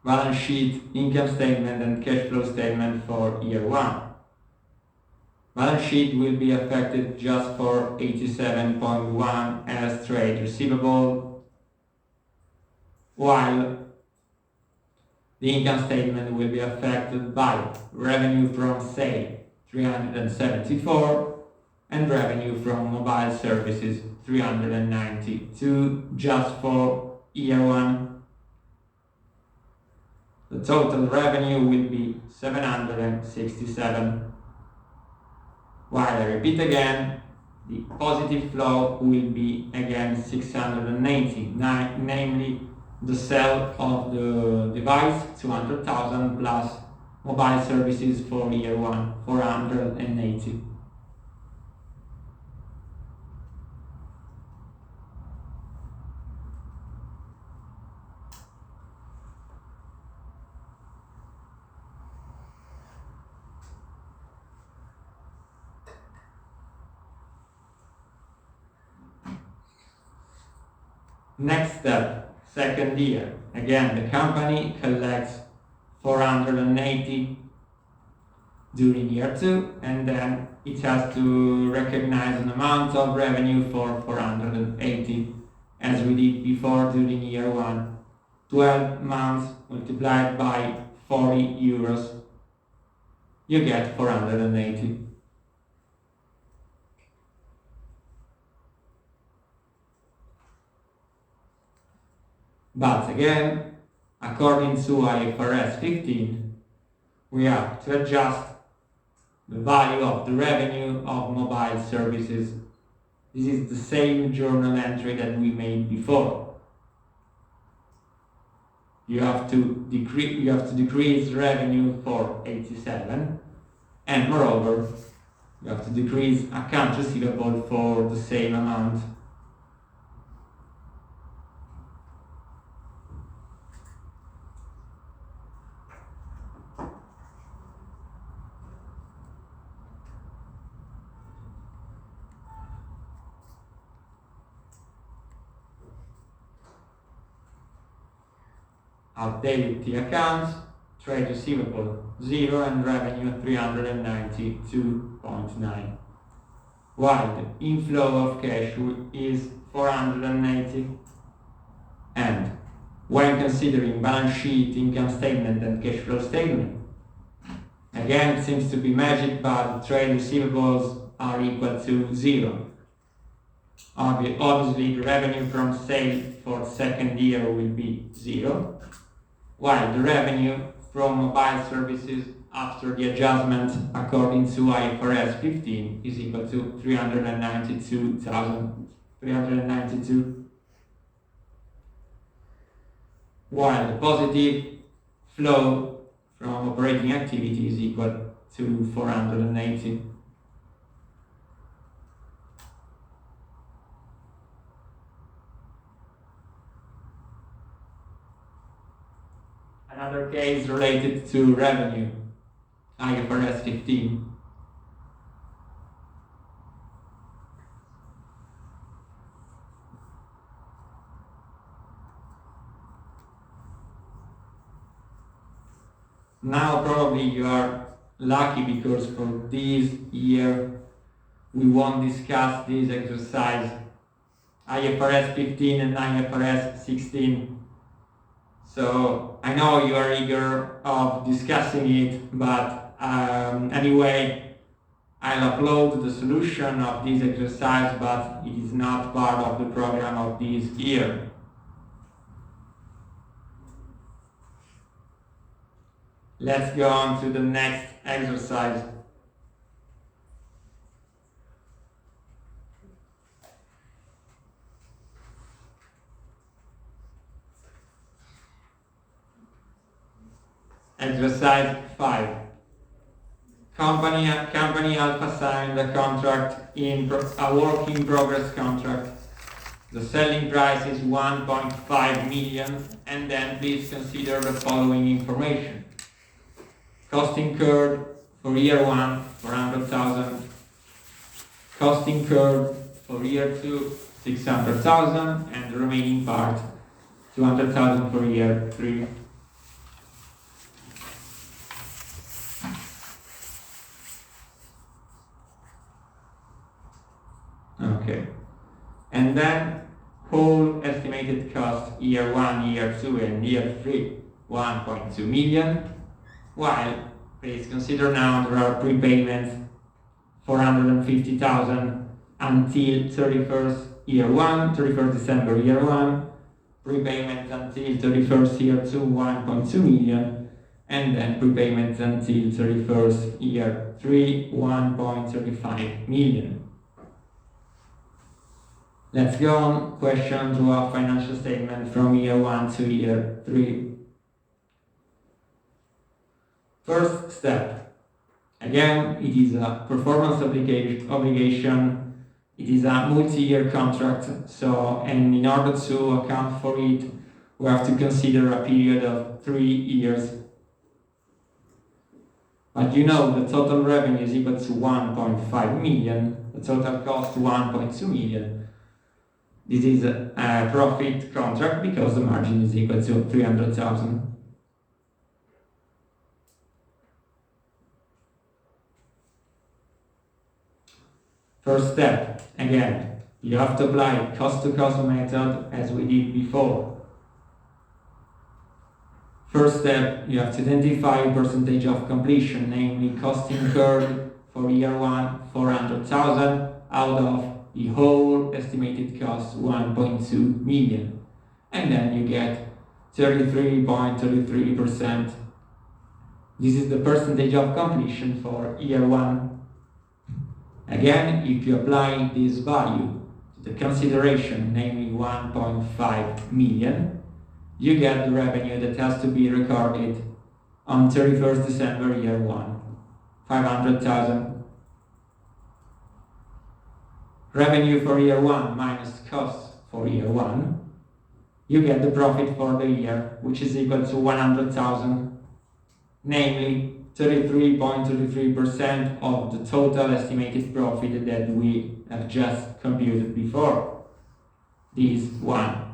Balance sheet, income statement and cash flow statement for year 1. Balance sheet will be affected just for 87.1 as trade receivable, while the income statement will be affected by revenue from sale 374 and revenue from mobile services 392 just for year 1. The total revenue will be 767. While I repeat again, the positive flow will be again 680, namely the sale of the device 200,000 plus mobile services for year 1 480. Next step, second year. Again, the company collects 480 during year 2, and then it has to recognize an amount of revenue for 480, as we did before during year 1. 12 months multiplied by 40 euros, you get 480. But again, according to IFRS 15, we have to adjust the value of the revenue of mobile services. This is the same journal entry that we made before. You have to decrease revenue for 87, and moreover, you have to decrease account receivable for the same amount. Updated the accounts, trade receivable 0 and revenue 392.9. While the inflow of cash is 480. And when considering balance sheet, income statement and cash flow statement, again it seems to be magic, but the trade receivables are equal to 0. Obviously the revenue from sale for the second year will be 0. While the revenue from mobile services after the adjustment according to IFRS 15 is equal to 392. While the positive flow from operating activity is equal to 480. Another case related to revenue, IFRS 15. Now probably you are lucky because for this year we won't discuss this exercise, IFRS 15 and IFRS 16. So I know you are eager of discussing it, but anyway, I'll upload the solution of this exercise, but it is not part of the program of this year. Let's go on to the next exercise. Exercise 5. Company Alpha signed a contract a work in progress contract. The selling price is 1.5 million, and then please consider the following information. Cost incurred for year 1, 400,000. Cost incurred for year 2, 600,000, and the remaining part, 200,000 for year 3. And then whole estimated cost year 1, year 2 and year 3, 1.2 million, while please consider now there are prepayments 450,000 until 31st year 1, 31st December year 1, prepayments until 31st year 2, 1.2 million, and then prepayments until 31st year 3, 1.35 million. Let's go on. Question: draw a financial statement from year 1 to year 3. First step. Again, it is a performance obligation. It is a multi-year contract, and in order to account for it, we have to consider a period of 3 years. But you know the total revenue is equal to 1.5 million, the total cost 1.2 million. This is a profit contract because the margin is equal to 300,000. First step, again, you have to apply cost-to-cost method as we did before. First step, you have to identify percentage of completion, namely cost incurred for year 1, 400,000 out of the whole estimated cost 1.2 million. And then you get 33.33%. This is the percentage of completion for year 1. Again, if you apply this value to the consideration, namely 1.5 million, you get the revenue that has to be recorded on 31st December year 1, 500,000. Revenue for year 1 minus cost for year 1, you get the profit for the year, which is equal to 100,000, namely 33.33% of the total estimated profit that we have just computed before. This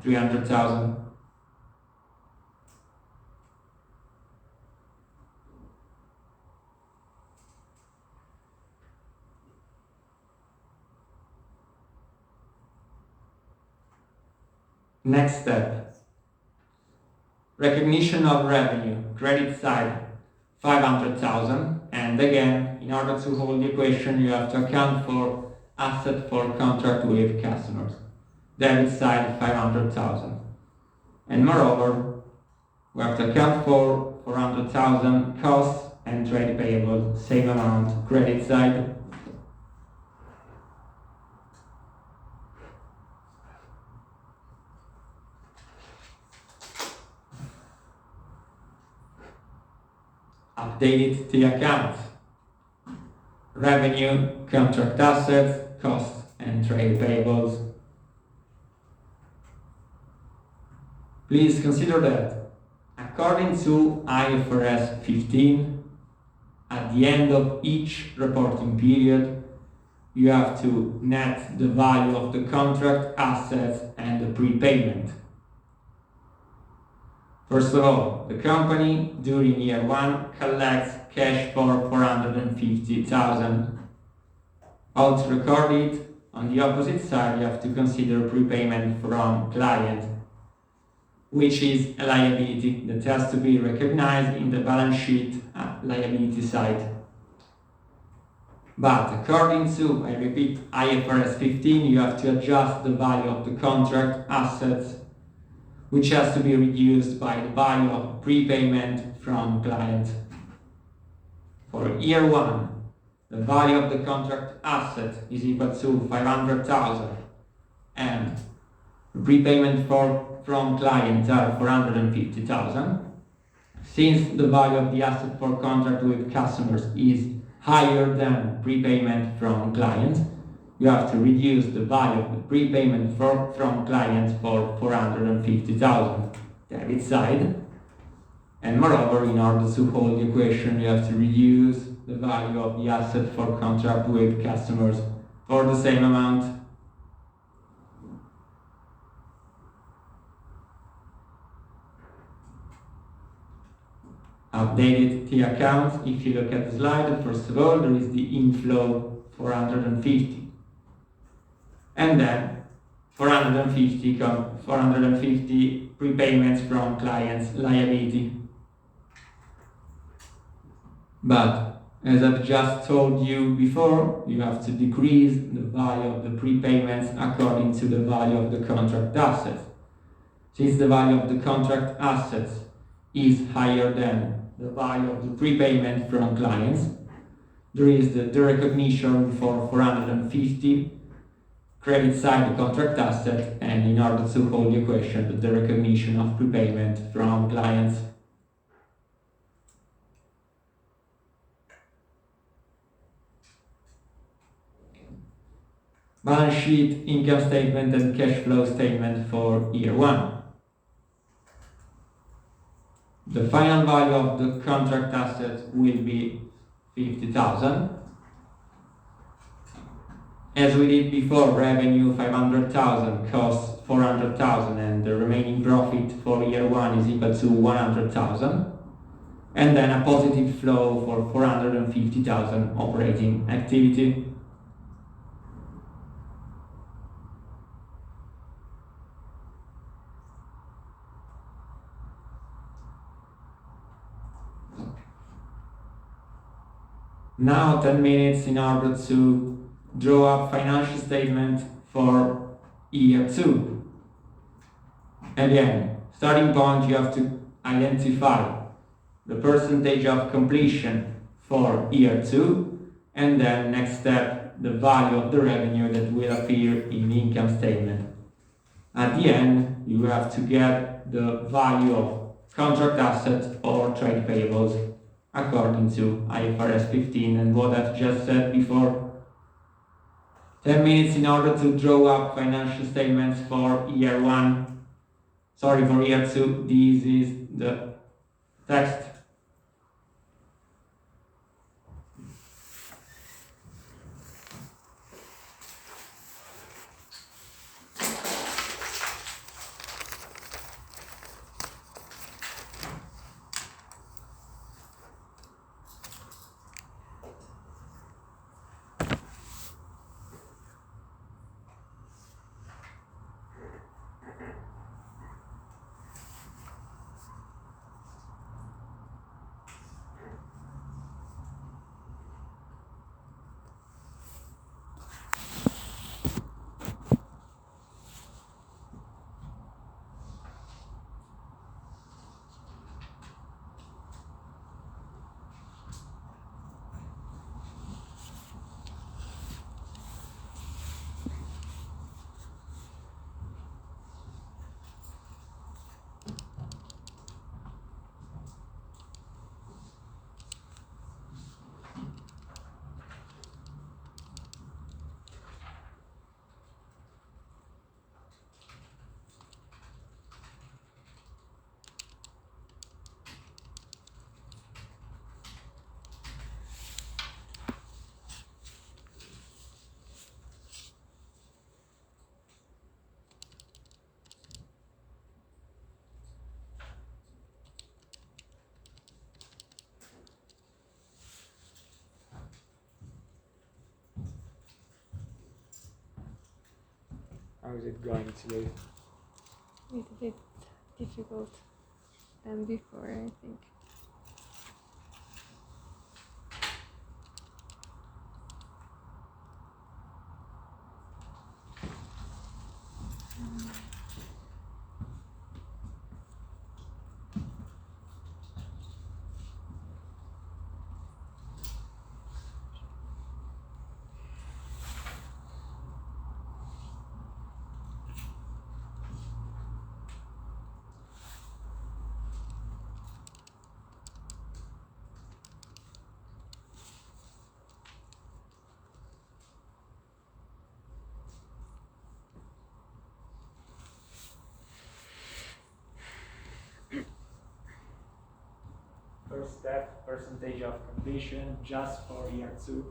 300,000. Next step. Recognition of revenue, credit side 500,000, and again, in order to hold the equation, you have to account for asset for contract with customers. Debit side 500,000. And moreover, we have to account for 400,000 costs and trade payable, same amount, credit side. Updated the account. Revenue, contract assets, costs, and trade payables. Please consider that, according to IFRS 15, at the end of each reporting period, you have to net the value of the contract assets and the prepayment. First of all, the company during year 1 collects cash for 450,000. How to record it? On the opposite side, you have to consider prepayment from client, which is a liability that has to be recognized in the balance sheet liability side. But according to, I repeat, IFRS 15, you have to adjust the value of the contract assets, which has to be reduced by the value of prepayment from client. For year 1, the value of the contract asset is equal to 500,000 and prepayment from clients are 450,000. Since the value of the asset for contract with customers is higher than prepayment from clients, you have to reduce the value of the prepayment from clients for 450,000 debit side. And moreover, in order to hold the equation, you have to reduce the value of the asset for contract with customers for the same amount. Updated the account. If you look at the slide, first of all, there is the inflow 450. And then 450 prepayments from clients' liability. But as I've just told you before, you have to decrease the value of the prepayments according to the value of the contract assets. Since the value of the contract assets is higher than the value of the prepayment from clients, there is the recognition for 450 credit side the contract asset, and in order to hold the equation, the recognition of prepayment from clients. Balance sheet, income statement, and cash flow statement for year 1. The final value of the contract asset will be 50,000. As we did before, revenue 500,000, costs 400,000, and the remaining profit for year 1 is equal to 100,000. And then a positive flow for 450,000 operating activity. Now 10 minutes in order to draw up financial statement for year 2. Again, starting point, you have to identify the percentage of completion for year 2, and then next step, the value of the revenue that will appear in the income statement. At the end, you have to get the value of contract assets or trade payables according to IFRS 15 and what I've just said before. 10 minutes in order to draw up financial statements for year 1. For year 2. This is the text. How is it going today? It's a bit difficult than before, I think. First step, percentage of completion just for year 2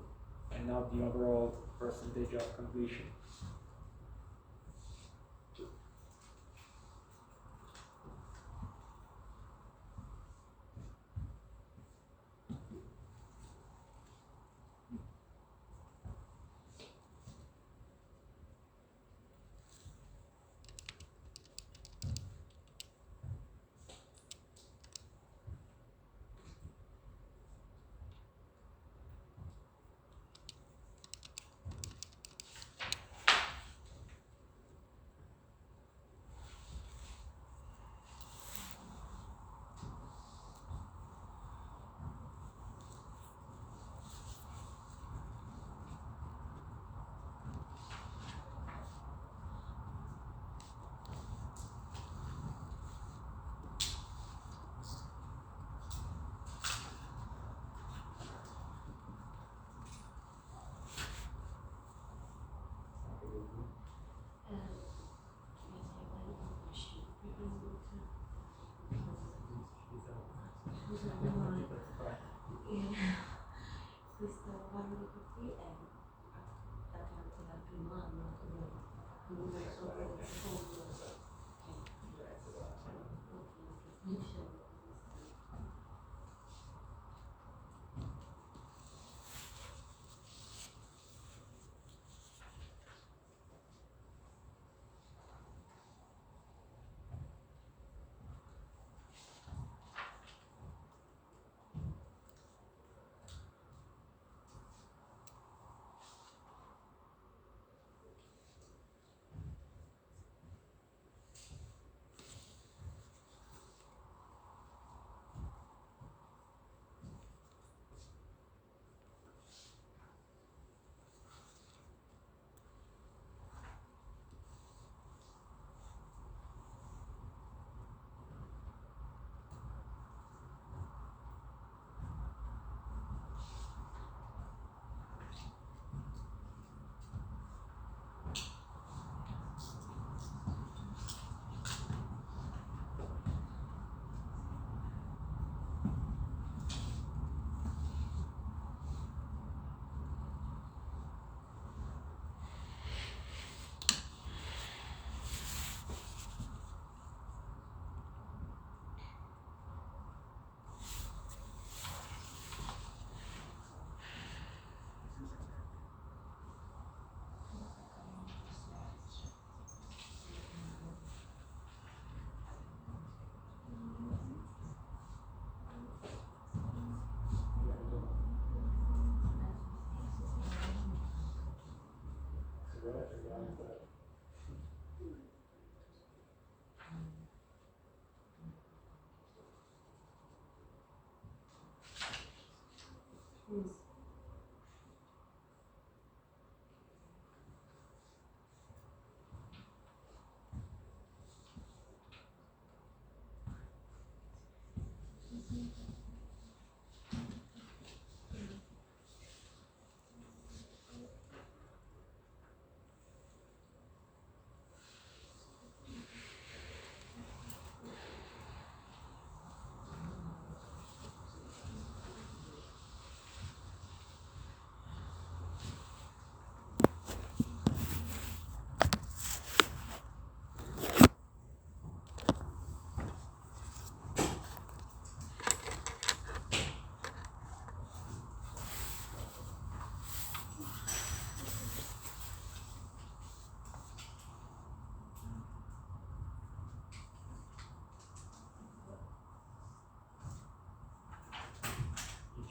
and not the overall percentage of completion.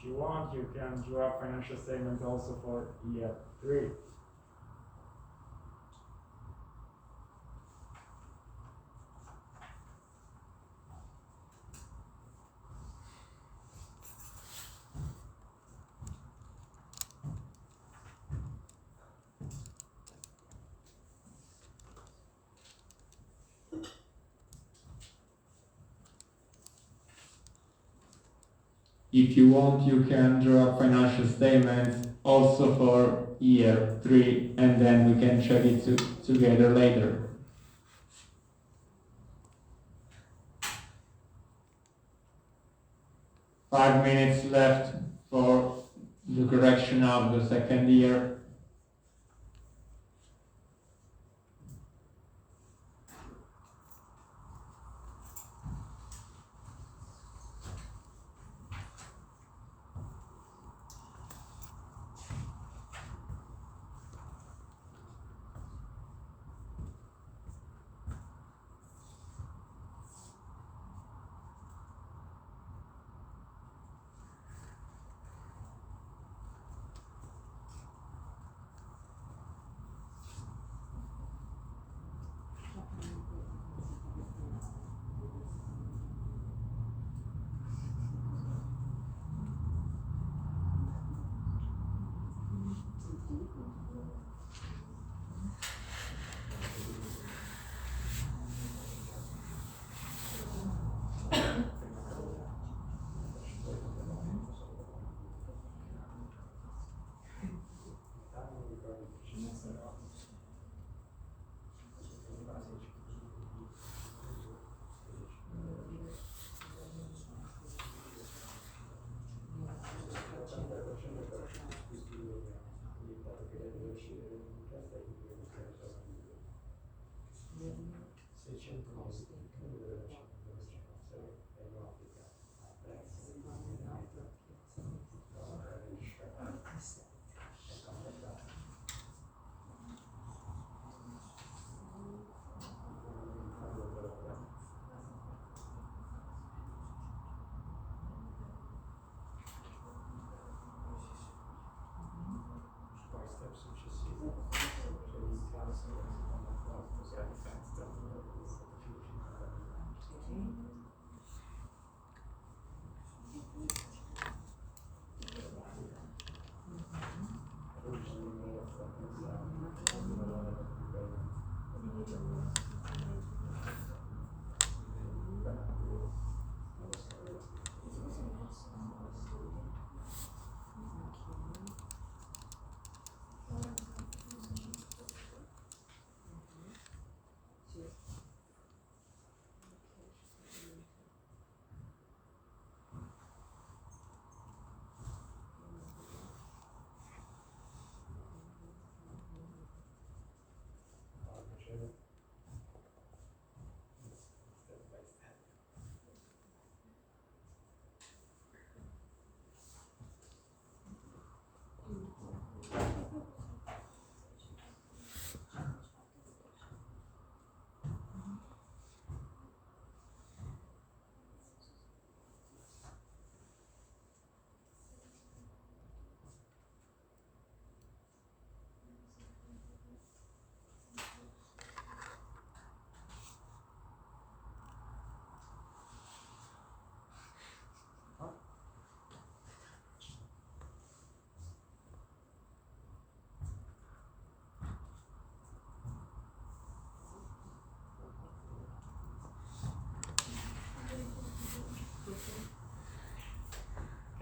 If you want, you can draw up financial statement also for year 3. If you want, you can draw financial statements also for year 3, and then we can check it together later. Five minutes left for the correction of the second year.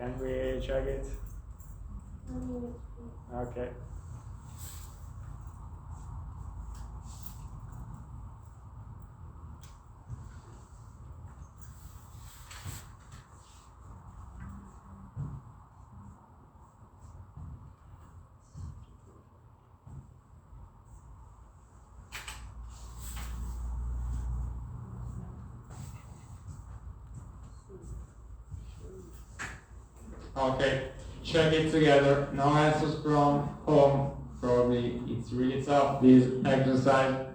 Can we check it? Okay. Okay, check it together. No answers from home. Probably it's really tough, this exercise,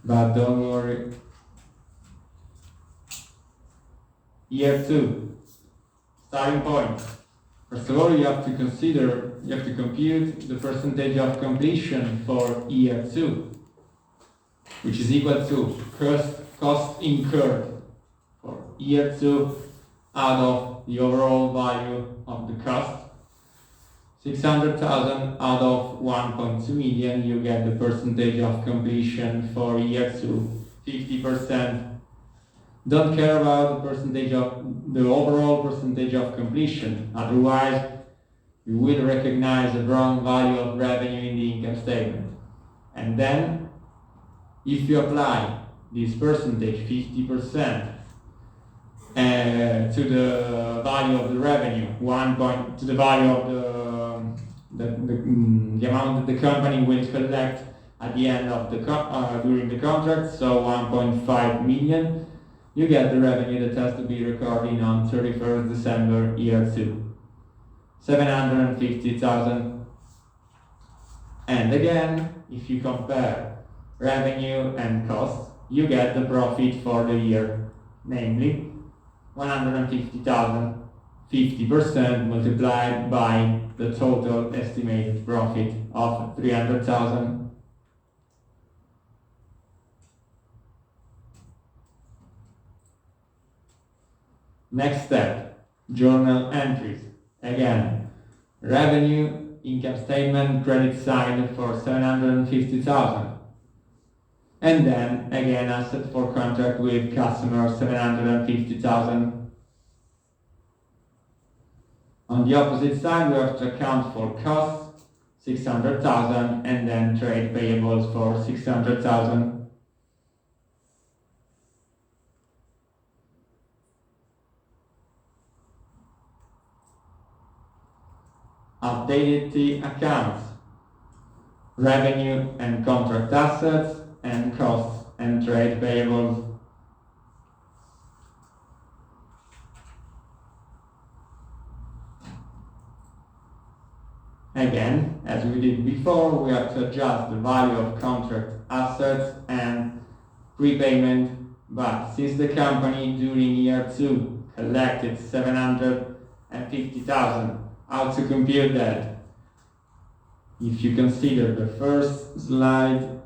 but don't worry. Year 2, starting point. First of all, you have to compute the percentage of completion for year 2, which is equal to cost incurred for year 2 out of the overall value of the cost. 600,000 out of 1.2 million, you get the percentage of completion for year 2, 50%. Don't care about the overall percentage of completion, otherwise you will recognize the wrong value of revenue in the income statement. And then, if you apply this percentage, 50%, to the value of the revenue, to the value of the amount that the company will collect at the end of during the contract, so 1.5 million, you get the revenue that has to be recorded on 31st December year 2, 750,000. And again, if you compare revenue and costs, you get the profit for the year, namely 150,000, 50% multiplied by the total estimated profit of 300,000. Next step, journal entries. Again, revenue, income statement, credit side for 750,000. And then, again, asset for contract with customer, 750,000. On the opposite side, we have to account for costs, 600,000, and then trade payables for 600,000. Updated the accounts, revenue and contract assets, and costs and trade payables. Again, as we did before, we have to adjust the value of contract assets and prepayment, but since the company during year 2 collected 750,000, how to compute that? If you consider the first slide,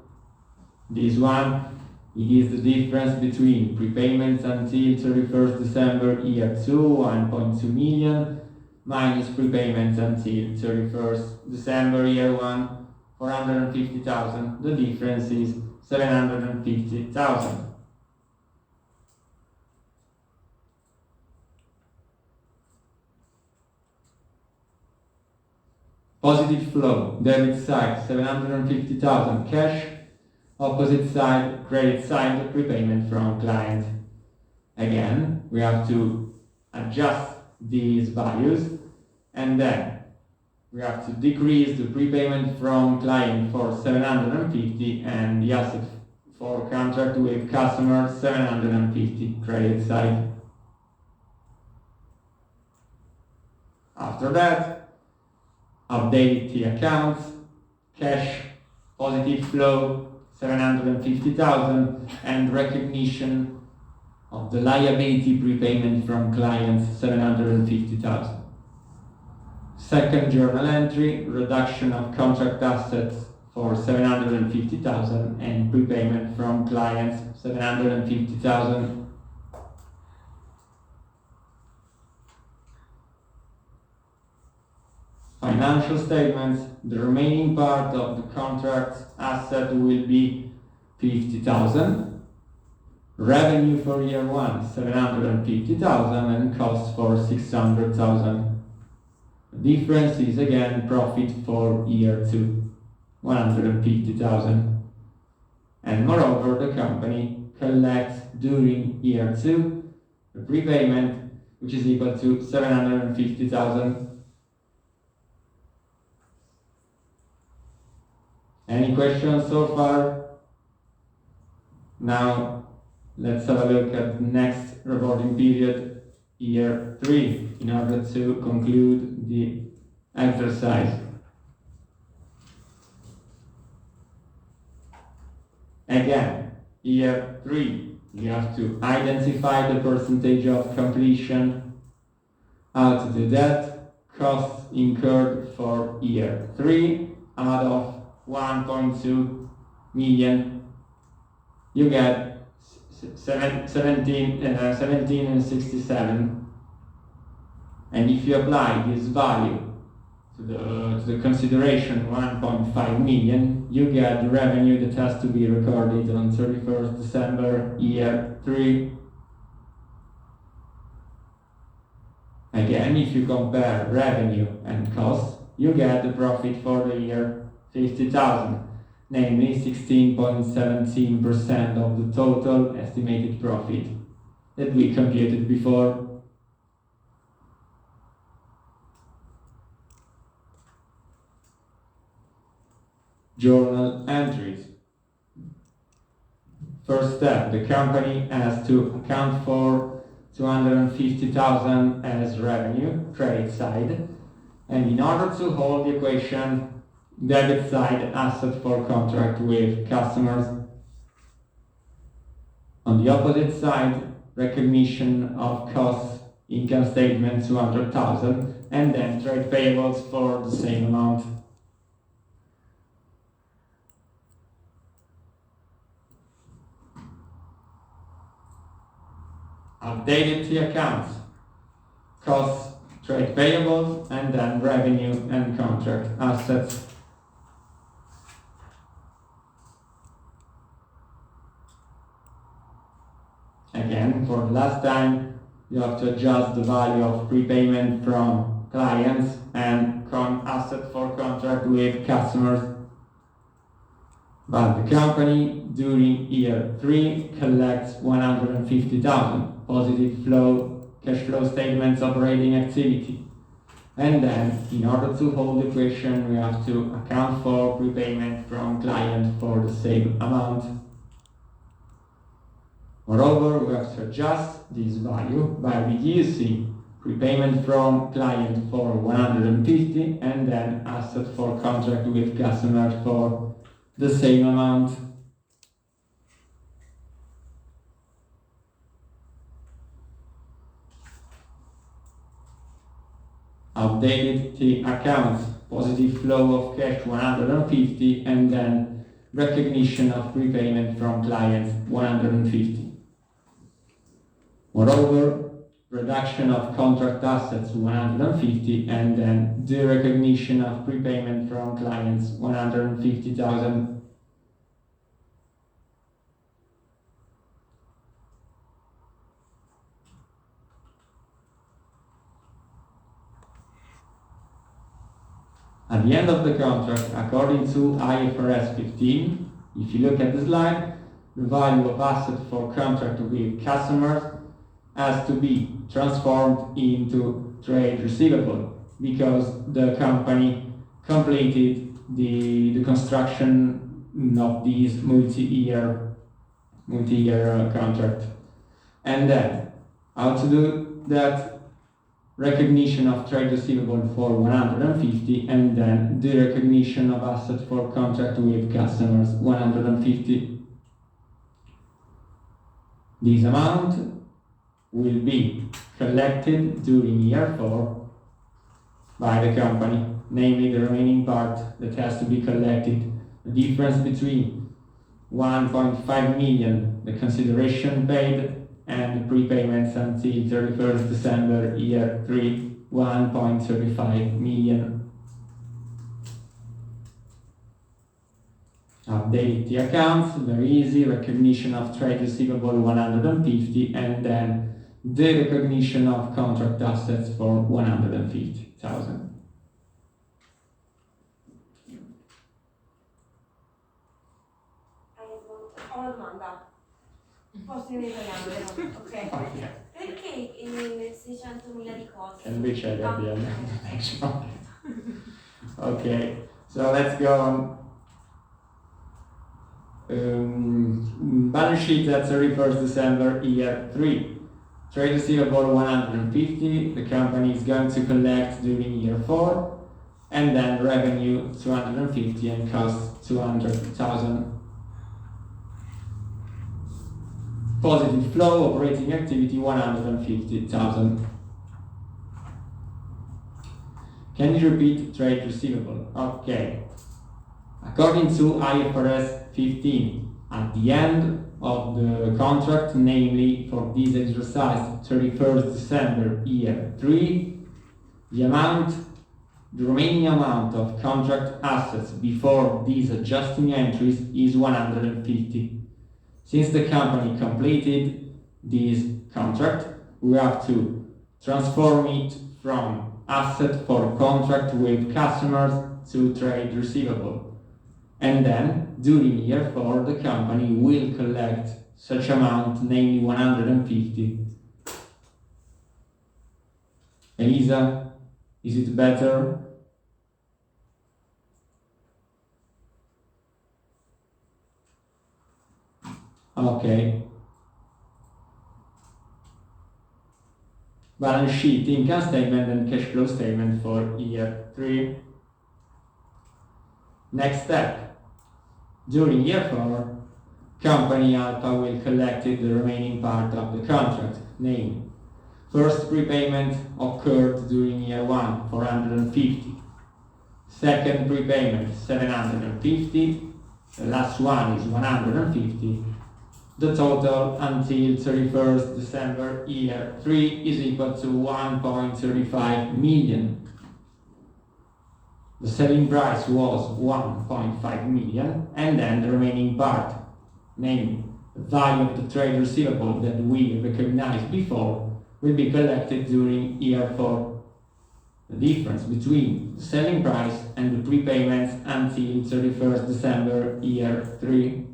this one, it is the difference between prepayments until 31st December year 2, 1.2 million, minus prepayments until 31st December year 1, 450,000. The difference is 750,000. Positive flow, debit side 750,000 cash, opposite side, credit side, prepayment from client. Again, we have to adjust these values, and then we have to decrease the prepayment from client for 750 and the asset for contract with customer 750 credit side. After that, update the accounts, cash, positive flow, 750,000, and recognition of the liability prepayment from clients, 750,000. Second journal entry, reduction of contract assets for 750,000 and prepayment from clients, 750,000. Financial statements, the remaining part of the contract asset will be 50,000. Revenue for year 1, 750,000, and costs for 600,000. The difference is again profit for year 2, 150,000. And moreover, the company collects during year 2 a prepayment which is equal to 750,000. Any questions so far? Now let's have a look at the next reporting period, year 3, in order to conclude the exercise. Again, year 3, you have to identify the percentage of completion. How to do that? costs incurred for year 3 out of 1.2 million. You get 17 and 67. And if you apply this value to the consideration 1.5 million, you get the revenue that has to be recorded on 31st December year 3. Again, if you compare revenue and costs, you get the profit for the year 50,000, namely 16.17% of the total estimated profit that we computed before. Journal entries. First step, the company has to account for 250,000 as revenue, credit side, and in order to hold the equation, debit side asset for contract with customers. On the opposite side, recognition of costs, income statement 200,000, and then trade payables for the same amount. Updated the accounts, costs, trade payables, and then revenue and contract assets. Again, for the last time, you have to adjust the value of prepayment from clients and asset for contract with customers. But the company during year 3 collects 150,000 positive cash flow statements operating activity. And then, in order to hold the equation, we have to account for prepayment from client for the same amount. Moreover, we have to adjust this value by reducing prepayment from client for 150 and then asset for contract with customers for the same amount. Updated the accounts, positive flow of cash 150 and then recognition of prepayment from clients 150. Moreover, reduction of contract assets 150 and then the recognition of prepayment from clients 150,000. At the end of the contract, according to IFRS 15, if you look at the slide, the value of asset for contract with customers has to be transformed into trade receivable because the company completed the construction of this multi-year contract. And then, how to do that? Recognition of trade receivable for 150 and then the recognition of asset for contract with customers 150. This amount will be collected during year 4 by the company, namely the remaining part that has to be collected, the difference between 1.5 million, the consideration paid, and prepayments until 31st December year 3, 1.35 million. Update the accounts, very easy, recognition of trade receivable 150 and then the recognition of contract assets for 150,000. Ho una domanda. Posso in italiano, vero? Ok. Perché in 600.000 di costi? And which I got the end. Okay, so let's go on. Balance sheet at 31st December year 3. Trade receivable 150, the company is going to collect during year 4, and then revenue 250 and cost 200,000. Positive flow, operating activity 150,000. Can you repeat trade receivable? Okay. According to IFRS 15, at the end of the contract, namely for this exercise 31st December year 3, the remaining amount of contract assets before these adjusting entries is 150. Since the company completed this contract, we have to transform it from asset for contract with customers to trade receivable. And then, during year 4, the company will collect such amount, namely 150. Elisa, is it better? Okay. Balance sheet, income statement and cash flow statement for year 3. Next step. During year 4, company Alpha will collect the remaining part of the contract, namely, first prepayment occurred during year 1, 450. Second prepayment, 750. The last one is 150. The total until 31st December year 3 is equal to 1.35 million. The selling price was 1.5 million, and then the remaining part, namely the value of the trade receivable that we recognized before, will be collected during year 4. The difference between the selling price and the prepayments until 31st December year 3.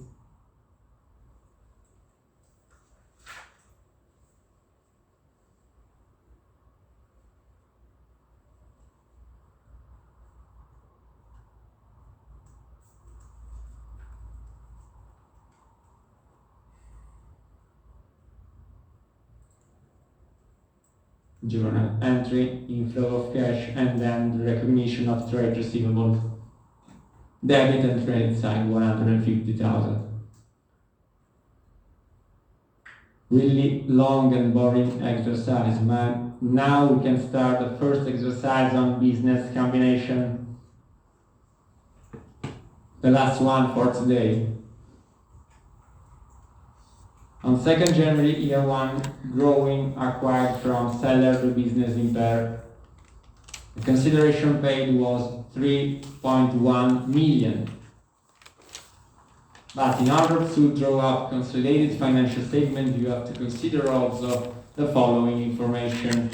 Journal entry, inflow of cash, and then the recognition of trade receivables. Debit and credit side 150,000. Really long and boring exercise, man. Now we can start the first exercise on business combination. The last one for today. On 2nd January year 1, Growing acquired from seller the business Imper. The consideration paid was 3.1 million. But in order to draw up consolidated financial statement, you have to consider also the following information.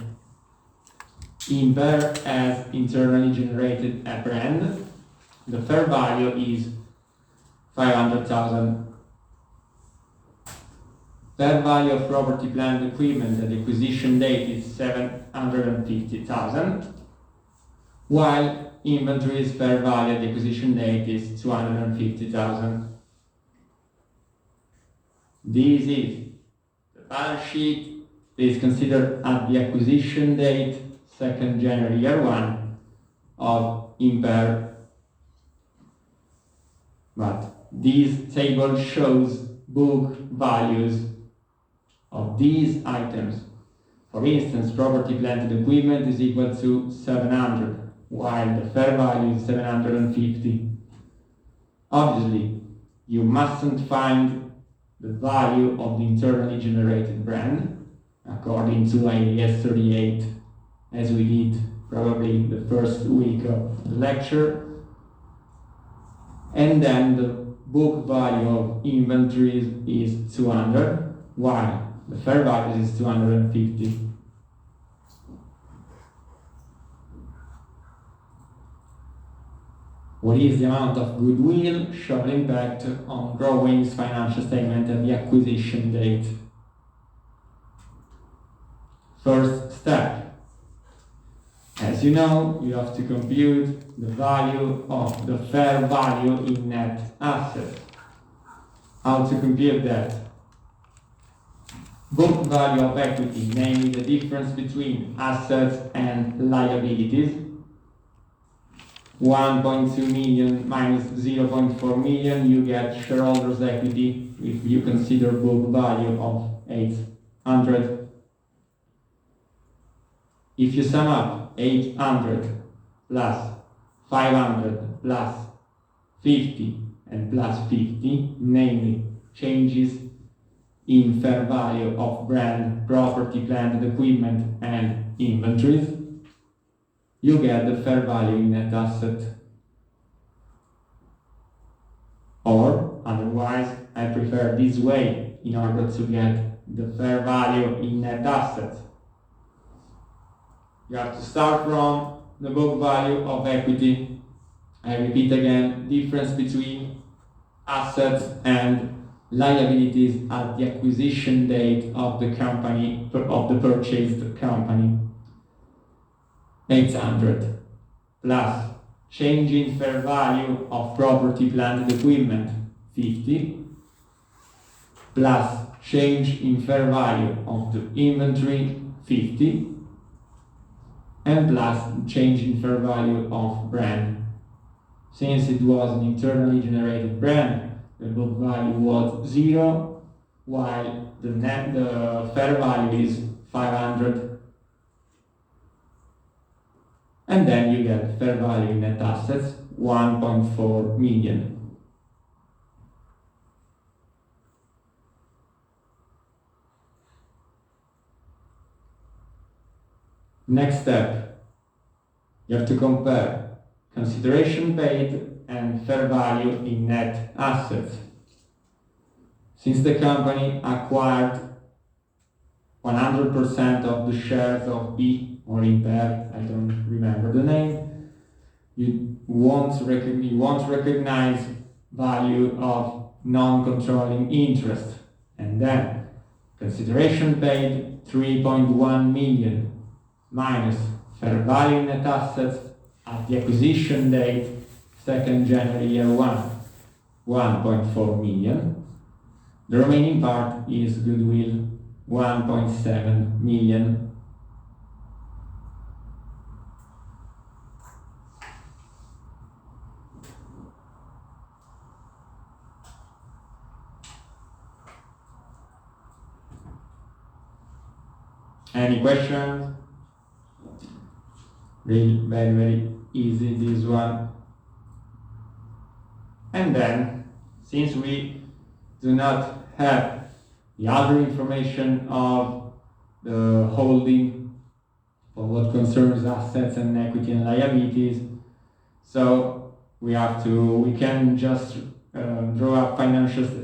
Imper has internally generated a brand. The fair value is 500,000. Fair value of property, plant, and equipment at the acquisition date is 750,000, while inventory's fair value at the acquisition date is 250,000. This is the balance sheet. Please consider at the acquisition date, 2nd January year 1 of Imper. But this table shows book values of these items. For instance, property, plant, and equipment is equal to 700, while the fair value is 750. Obviously, you mustn't find the value of the internally generated brand, according to IAS 38, as we did probably the first week of the lecture. And then the book value of inventories is 200, while the fair value is 250. What is the amount of goodwill shall impact on Growing's financial statement at the acquisition date? First step. As you know, you have to compute the value of the fair value in net assets. How to compute that? Book value of equity, namely the difference between assets and liabilities. 1.2 million minus 0.4 million, you get shareholders' equity if you consider book value of 800. If you sum up 800 plus 500 plus 50 and plus 50, namely changes in fair value of brand, property, plant, and equipment, and inventories, you get the fair value in net asset. Or, otherwise, I prefer this way in order to get the fair value in net asset. You have to start from the book value of equity. I repeat again, difference between assets and liabilities at the acquisition date of the company, of the purchased company. 800 plus change in fair value of property, plant, and equipment, 50, plus change in fair value of the inventory, 50, and plus change in fair value of brand. Since it was an internally generated brand, the book value was 0, while the fair value is 500. And then you get fair value in net assets, 1.4 million. Next step, you have to compare consideration paid and fair value in net assets. Since the company acquired 100% of the shares of B or Imper, I don't remember the name, you won't recognize value of non-controlling interest. And then consideration paid 3.1 million minus fair value in net assets at the acquisition date, 2nd January year 1, 1.4 million. The remaining part is goodwill, 1.7 million. Any questions? Really very, very easy, this one. And then, since we do not have the other information of the holding for what concerns assets and equity and liabilities, so we can just draw a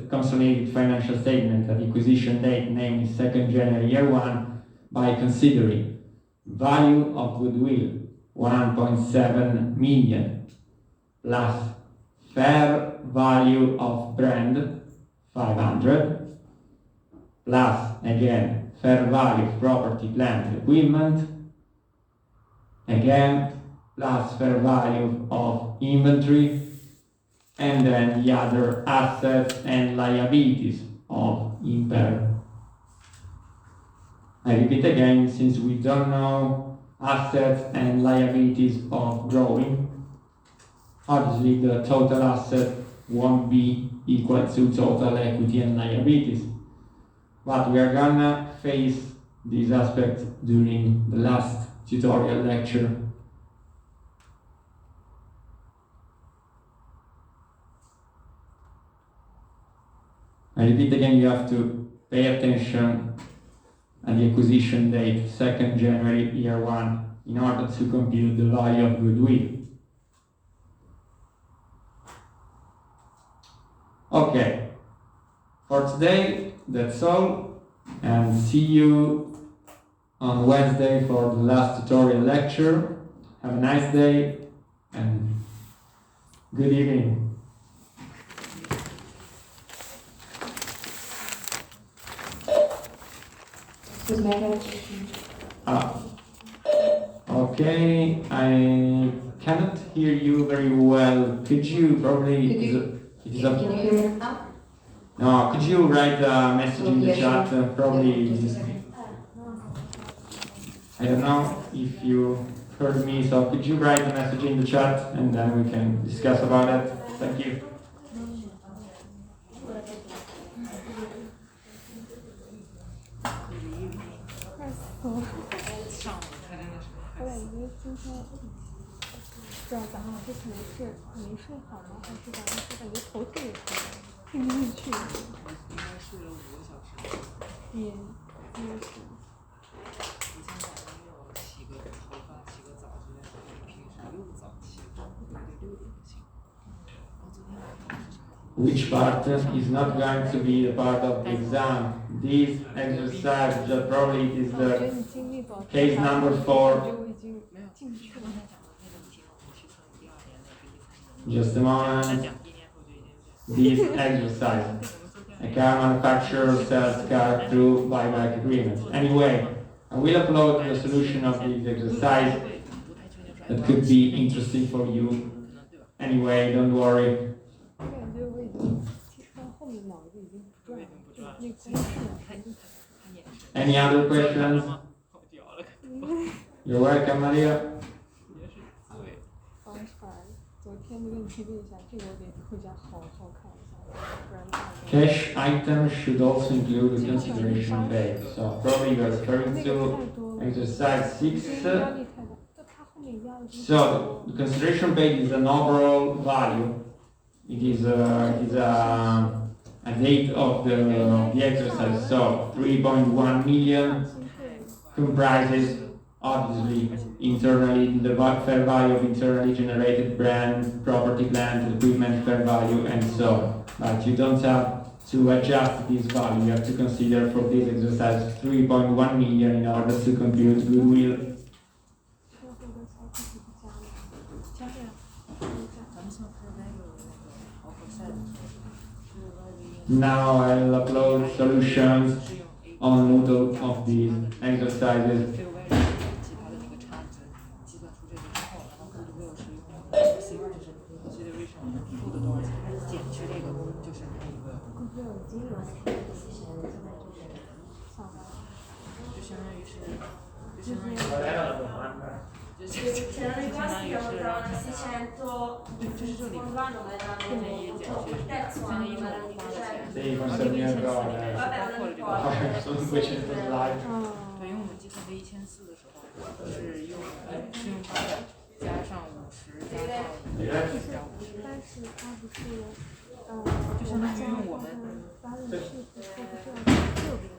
consolidated financial statement at the acquisition date, namely 2nd January year 1, by considering value of goodwill 1.7 million plus fair value of brand 500 plus again fair value of property, plant, and equipment, again plus fair value of inventory, and then the other assets and liabilities of Imper. I repeat again, since we don't know assets and liabilities of growing, obviously the total asset won't be equal to total equity and liabilities. But we are gonna face this aspect during the last tutorial lecture. I repeat again, you have to pay attention at the acquisition date, 2nd January year 1, in order to compute the value of goodwill. Okay, for today that's all, and see you on Wednesday for the last tutorial lecture. Have a nice day and good evening. Okay, I cannot hear you very well. Could you probably... It is Can you hear me now? No, could you write a message in the chat? Probably... I don't know if you heard me, so could you write a message in the chat and then we can discuss about it? Thank you. That's cool. 知道咱老师可能是没睡好吗？还是咱老师感觉头特别疼，听不进去。应该睡了5个小时。也是。以前早上要洗个头发、洗个澡之类的，平时又早起，5点6点就醒。然后昨天晚上是啥？ Which part is not going to be the part of the exam? This exercise, probably it is 我觉得 the 你经历过 case number 4. 就已经没有进去了。刚才讲的那个题，我去算第2年的跟第3年。 Just a moment. 再讲1年后就已经。This exercise. A car manufacturer sells car through buyback agreements. Anyway, I will upload the solution of this exercise that could be interesting for you. Anyway, don't worry. 我感觉我已经其实到后面脑子已经不转了，就那公式了。 Any other questions? 好屌了， You're welcome, Maria. 也是对。反昨天的问题问一下，这个我得回家好好看一下，不然的话。 Cash items should also include the consideration paid. So probably you're referring to exercise 6. 压力太大，但它后面压的。 So the consideration paid is an overall value. It is a date of the exercise. So 3.1 million comprises obviously internally the fair value of internally generated brand, property, plant, equipment, fair value, and so on. But you don't have to adjust this value. You have to consider for this exercise 3.1 million in order to compute goodwill. 加的呀。咱们算 fair value 的那个 offer set，是 value。 Now I'll upload solutions on Moodle of these exercises. 这个 value 其他的那个差值计算出这个之后，然后 goodwill 是用 consideration 负的多少钱减去这个就是那个。goodwill 已经有了，算了。就相当于是，就相当于是， Qual era la domanda? C'erano rimasti che lavoravano 600, 就是这里 un anno ma erano il terzo anno ma erano 200. Sì, questo è il mio errore. Vabbè, non importa. Sono 200 slide. 对，因为我们计算这1400的时候是用800加上50加上50。但是它不是，就相当于用我们balance sheet 不是要特别的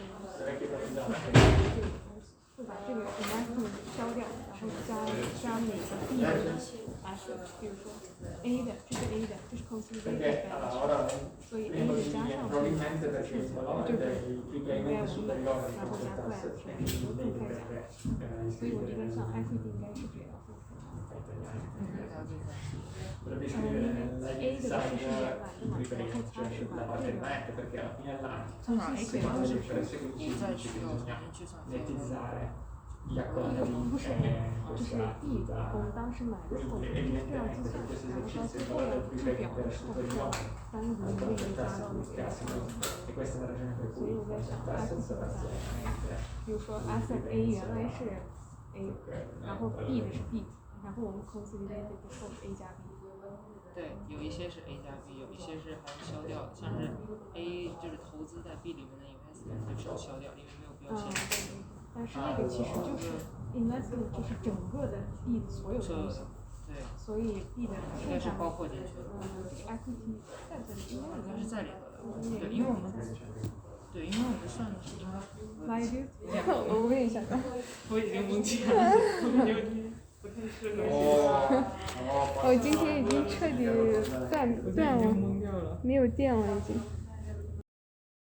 东西，会把这个 investment 消掉，然后加每个 B 的 asset， 比如说 A 的，这是 A 的，这是 consolidated balance sheet， 所以 A 的加上去，就是应该我们然后加 plan， 都分开讲，所以我觉得像 equity 应该是这样。Dovrebbe scrivere la design Riprendo, cioè la parte net perché alla fine dell'anno secondo le differenze che ci bisogna netizzare gli accordi 不是 A， 就是 B， 我们当时买的时候这样计算，然后到最后要制表的时候是要单独一个加到那个， e questa è la ragione per 所以 cui 我在想 equity equity 的话， asset 比如说 asset A 原来是 A， 然后 B 的是 B， 然后我们 consolidated 之后 A 加 B。对，有一些是 A 加 B， 有一些是还是消掉的，像是 A 就是投资在 B 里面的 investment 就消掉，因为没有标签。但是那个其实就是 investment 就是整个的 B 的所有东西，对，所以 B 的应该是包括进去的。equity 在这里应应该是在里头的，对，因为我们对，因为我们算的是应该。来一句，我问一下。我已经蒙圈了，我有点不太适合。我今天已经彻底断了，没有电了已经。